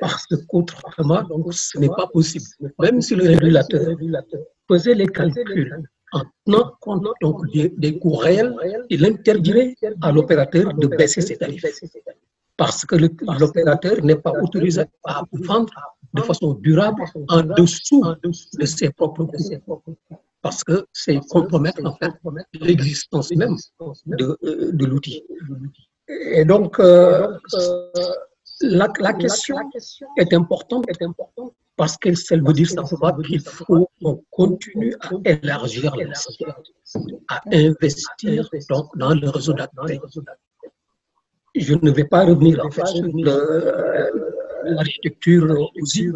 Parce qu'autrement, donc, ce n'est pas possible. Même si le régulateur faisait les calculs en tenant compte donc, des coûts réels, il interdirait à l'opérateur de baisser ses tarifs. Parce que l'opérateur n'est pas autorisé à vendre de façon durable en dessous de ses propres coûts. Parce que c'est compromettre en fait l'existence même de l'outil. Et donc, la question est importante parce qu'elle veut dire simplement qu'il faut qu'on continue à élargir l'assiette, à investir donc, dans le réseau d'accès. Je ne vais pas revenir en fait sur l'architecture aussi,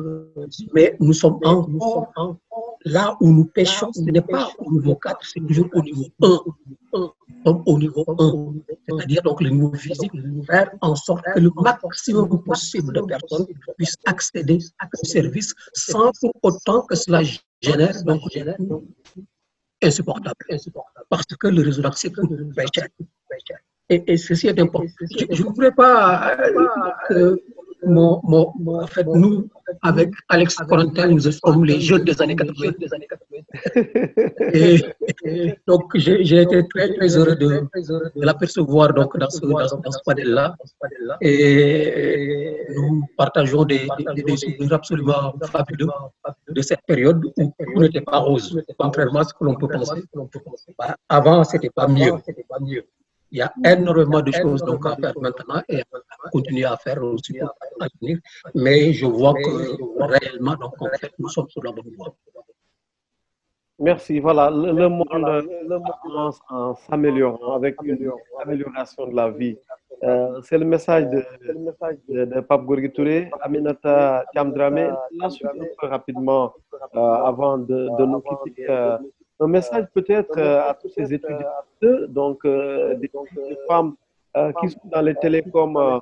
mais nous sommes encore là où nous pêchons, ce n'est pas au niveau 4, c'est toujours au niveau 1. Au niveau 1, c'est-à-dire donc le niveau physique, faire en sorte que le maximum possible de personnes puissent accéder au service sans pour autant que cela génère donc des coûts insupportables. Parce que le réseau d'accès coûte très cher. Et ceci est important. Je ne voudrais pas que en fait, nous, avec Alex Corentin, nous sommes les jeunes des années 80. Et donc, j'ai été très, très heureux de l'apercevoir donc, dans ce panel-là. Et nous partageons des souvenirs absolument fabuleux de cette période où tout n'était pas rose, contrairement à ce que l'on peut penser. Avant, c'était pas mieux. Il y a énormément de choses donc, à faire maintenant et à continuer à faire aussi à venir. Mais je vois que réellement, donc, en fait, nous sommes sur la bonne voie.
Merci. Voilà, le monde commence en s'améliorant avec une amélioration de la vie. C'est le message de Pape Gorgui Touré, Aminata Thiam Dramé. La suite, un peu rapidement, avant de nous quitter. Un message peut-être à tous ces étudiants, donc des femmes qui sont dans les télécoms, un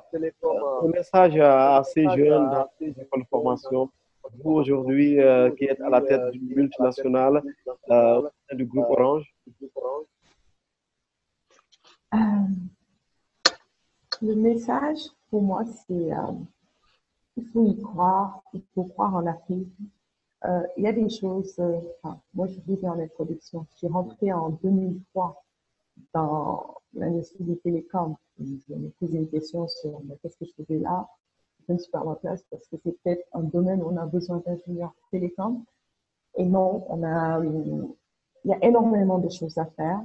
message à ces jeunes dans ces écoles de formation. Vous aujourd'hui qui êtes à la tête d'une multinationale du groupe Orange.
Le message pour moi c'est il faut y croire, il faut croire en l'Afrique. Il y a des choses, moi je disais en introduction, je suis rentrée en 2003 dans l'industrie des télécoms. Je me posais une question sur qu'est-ce que je faisais là. Je me suis pas à ma place parce que c'est peut-être un domaine où on a besoin d'ingénieurs télécoms. Et non, il y a énormément de choses à faire.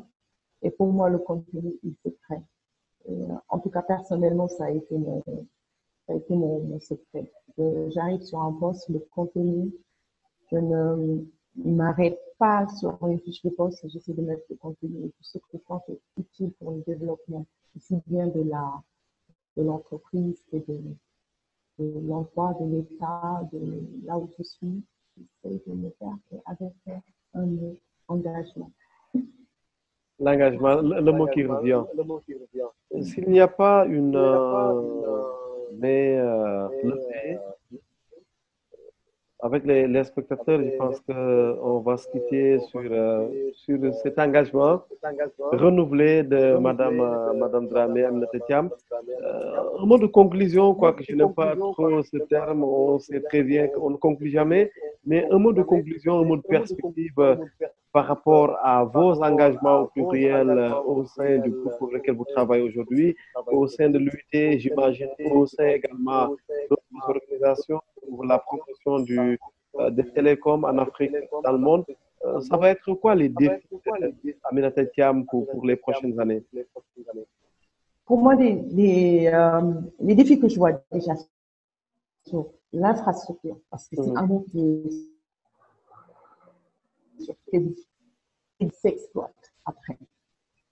Et pour moi, le contenu, il se crée. En tout cas, personnellement, ça a été Ça a été mon secret. J'arrive sur un poste, le contenu, je ne m'arrête pas sur une fiche de poste, j'essaie de mettre le contenu et tout ce que je pense est utile pour le développement, aussi bien de l'entreprise que de l'emploi, de l'État, de là où je suis. J'essaie de le faire avec un engagement.
L'engagement, le mot qui revient. S'il n'y a pas une avec les spectateurs, je pense qu'on va se quitter sur cet engagement renouvelé de Madame Dramé, Aminata Thiam. Un mot de conclusion, quoique je n'aime pas trop ce terme, on sait très bien qu'on ne conclut jamais, mais un mot de conclusion, un mot de perspective par rapport à vos engagements au pluriel au sein du groupe pour lequel vous travaillez aujourd'hui, au sein de l'UIT, j'imagine, au sein également d'autres organisations pour la promotion des télécoms en Afrique et dans le monde. Ça va être quoi les défis Aminata Thiam pour les prochaines années?
Pour moi, les défis que je vois déjà sur l'infrastructure, parce que c'est un mot qui s'exploite après.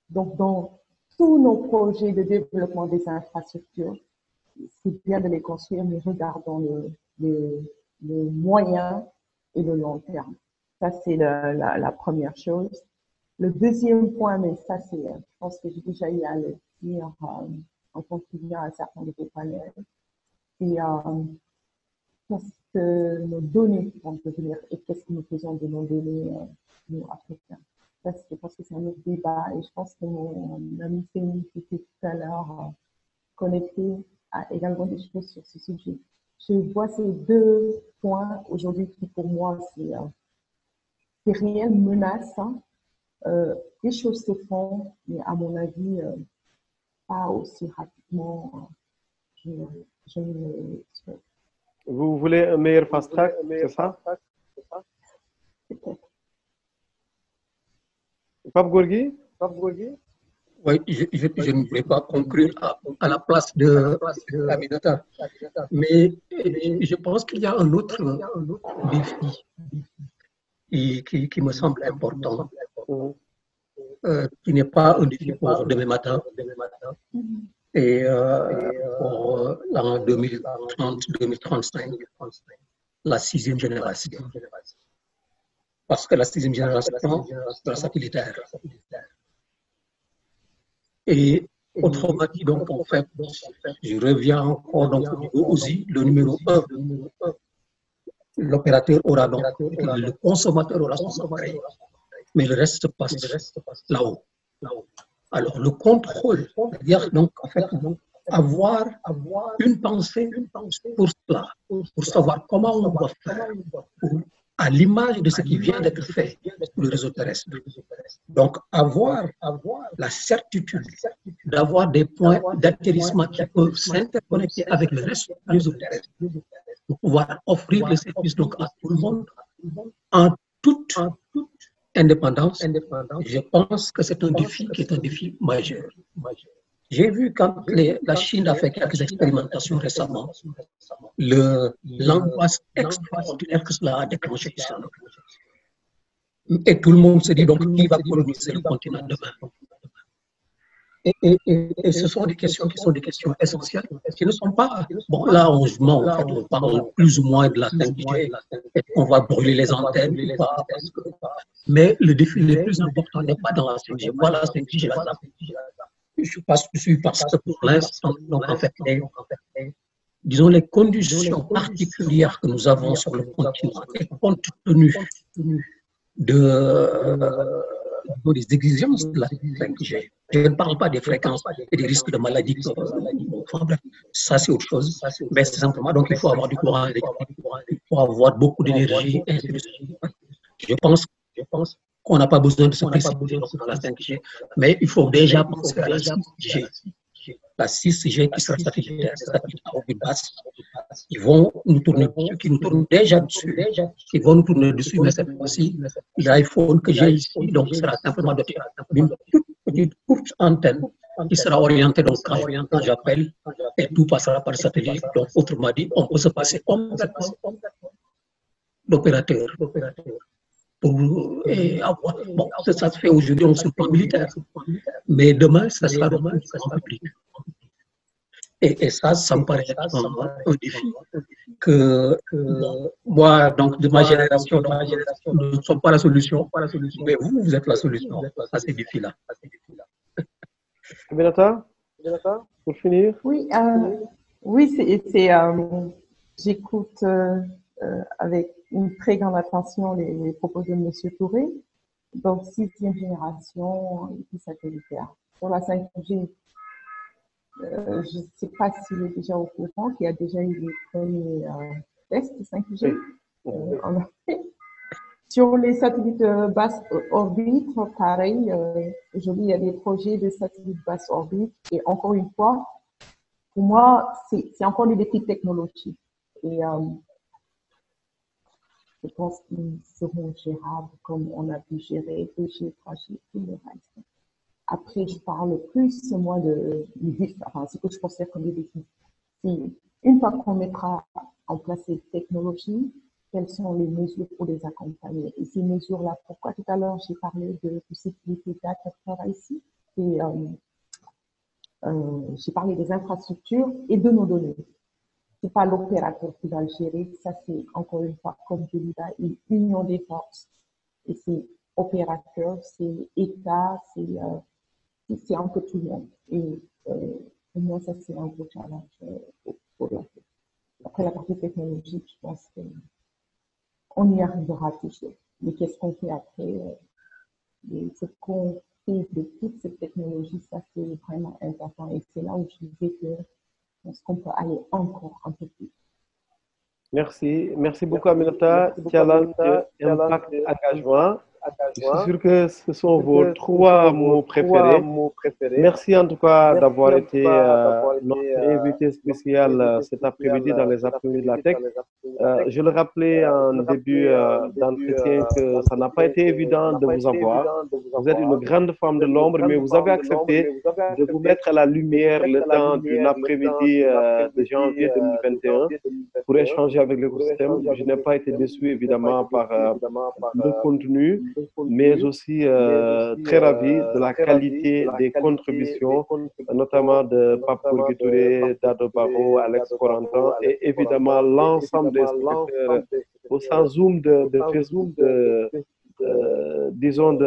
Donc, dans tous nos projets de développement des infrastructures, c'est bien de les construire, mais regardons le moyen et le long terme. Ça, c'est la première chose. Le deuxième point, mais ça, c'est, je pense que j'ai déjà eu à le dire en contribuant à un certain nombre de panels, c'est qu'est-ce que nos données vont devenir et qu'est-ce que nous faisons de nos données, nous, africains. Ça, je pense que c'est un autre débat et je pense que mon ami Fémi qui était tout à l'heure connecté a également des choses sur ce sujet. Je vois ces deux points aujourd'hui qui, pour moi, c'est réelle menace. Les choses se font, mais à mon avis, pas aussi rapidement. Je ne souhaite.
Vous voulez un meilleur fast-track, c'est ça? Pape Gorgui?
Oui, je ne voulais pas conclure à la place de Aminata, mais je pense qu'il y a un autre défi qui me semble important, qui n'est pas un défi pour demain matin, et pour l'an 2030-2035, la 6e génération. Parce que la 6e génération sera satellitaire. Et autrement dit, donc, en fait, je reviens encore donc, au niveau aussi, le numéro 1. L'opérateur aura donc, le consommateur aura son appareil, mais le reste se passe là-haut. Alors, le contrôle, c'est-à-dire donc, en fait, avoir une pensée pour cela, pour savoir comment on doit faire à l'image de ce qui vient d'être fait sur le réseau terrestre. Donc, avoir la certitude d'avoir des points d'atterrissement qui peuvent s'interconnecter avec le reste du réseau terrestre pour pouvoir offrir le service donc, à tout le monde en toute indépendance. Je pense que c'est un défi qui est un défi majeur. J'ai vu quand la Chine a fait quelques expérimentations récemment, l'angoisse extraordinaire que cela a déclenché ici. Et tout le monde se dit donc qui va coloniser le continent demain. Et ce sont des questions qui sont des questions essentielles, qui ne sont pas... Bon, là, on parle plus ou moins de la 5G, on va brûler les antennes, mais le défi le plus important n'est pas dans la 5G. Voilà, la 5G, je suis pas sûr parce que pour l'instant, donc en fait, disons les conditions particulières que nous avons sur le continent et compte tenu des exigences de la 5G. Je ne parle pas des fréquences et des risques de maladies. Enfin, bref, ça c'est autre chose. Mais c'est simplement donc il faut avoir du courant électrique, il faut avoir beaucoup d'énergie. Je pense qu'on n'a pas besoin de se précipiter dans la 5G, mais il faut déjà penser à la 6G. La 6G qui sera satellitaire, à orbite basse, ils vont nous tourner dessus, qui nous tournent déjà dessus, ils vont nous tourner dessus, mais cette fois-ci, l'iPhone que j'ai ici, donc sera simplement doté d'une toute petite courte antenne qui sera orienté donc quand j'appelle et tout passera par satellite. Donc, autrement dit, on peut se passer complètement d'opérateurs pour avoir. Bon, ça se fait aujourd'hui sur le plan militaire, mais demain, ça sera le plan public. Et ça me paraît être un défi que moi, donc, de ma génération, nous ne sommes pas la solution, mais vous êtes la solution à ces défis-là.
Aminata, pour finir.
Oui, j'écoute avec une très grande attention les propos de M. Touré. Donc, 6e génération et puis satellitaire. Sur la 5G, je ne sais pas s'il est déjà au courant qu'il y a déjà eu les premiers tests de 5G en Afrique. Sur les satellites basse orbite, pareil, aujourd'hui, il y a des projets de satellites basse orbite. Et encore une fois, pour moi, c'est encore des défis technologiques. Et je pense qu'ils seront gérables comme on a pu gérer 2G, 3G et tout le reste. Après, je parle plus, moi, ce que je considère comme des défis. Une fois qu'on mettra en place ces technologies, quelles sont les mesures pour les accompagner? Et ces mesures-là, pourquoi tout à l'heure j'ai parlé de sécurité data ici, et j'ai parlé des infrastructures et de nos données. C'est pas l'opérateur qui va le gérer, ça c'est encore une fois, comme je dis là, une union des forces. Et c'est opérateur, c'est État, c'est un peu tout le monde. Et pour moi, ça c'est un gros challenge pour l'Afrique. Après la partie technologique, je pense qu'on y arrivera toujours. Mais qu'est-ce qu'on fait après? Ce qu'on fait de toute cette technologie, ça c'est vraiment important. Et c'est là où je disais que je pense qu'on peut aller encore un peu plus.
Merci beaucoup Aminata, Challenge, Impact, Engagement. Je suis sûr que ce sont vos 3 mots préférés. Merci en tout cas d'avoir été notre invité spécial cet après-midi dans les après-midi de la tech. Je le rappelais en début d'entretien que ça n'a pas été évident de vous avoir. Vous êtes une grande femme de l'ombre, mais vous avez accepté de vous mettre à la lumière le temps d'une après-midi de janvier 2021 pour échanger avec l'écosystème. Je n'ai pas été déçu évidemment par le contenu, mais aussi très ravi de la qualité des contributions, notamment de Pape Gorgui Touré, Dado Barrow, Alex Corentin et évidemment l'ensemble des spectateurs au sein Zoom de Facebook, disons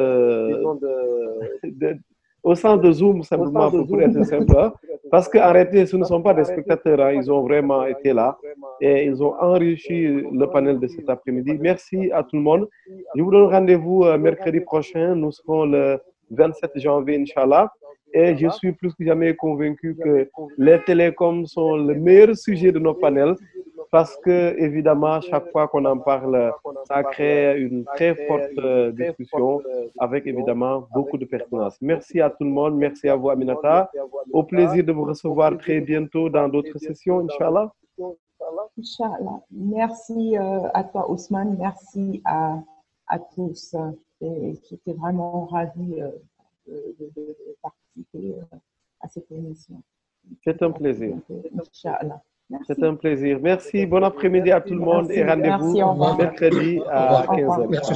au sein de Zoom, simplement pour être simple, parce qu'en réalité, ce ne sont pas des spectateurs, hein, ils ont vraiment été là et ils ont enrichi le panel de cet après-midi. Merci à tout le monde. Je vous donne rendez-vous mercredi prochain. Nous serons le 27 janvier, Inch'Allah. Et je suis plus que jamais convaincu que les télécoms sont le meilleur sujet de nos panels parce que, évidemment, chaque fois qu'on en parle, ça crée une très forte discussion avec, évidemment, beaucoup de pertinence. Merci à tout le monde. Merci à vous, Aminata. Au plaisir de vous recevoir très bientôt dans d'autres sessions, Inch'Allah.
Inch'Allah. Merci à toi, Ousmane. Merci à tous. J'étais vraiment ravie de participer à cette émission.
C'est un plaisir.
Inch'Allah.
C'est un plaisir. Merci. Bon après-midi à tout le monde et rendez-vous mercredi à 15h.
Merci.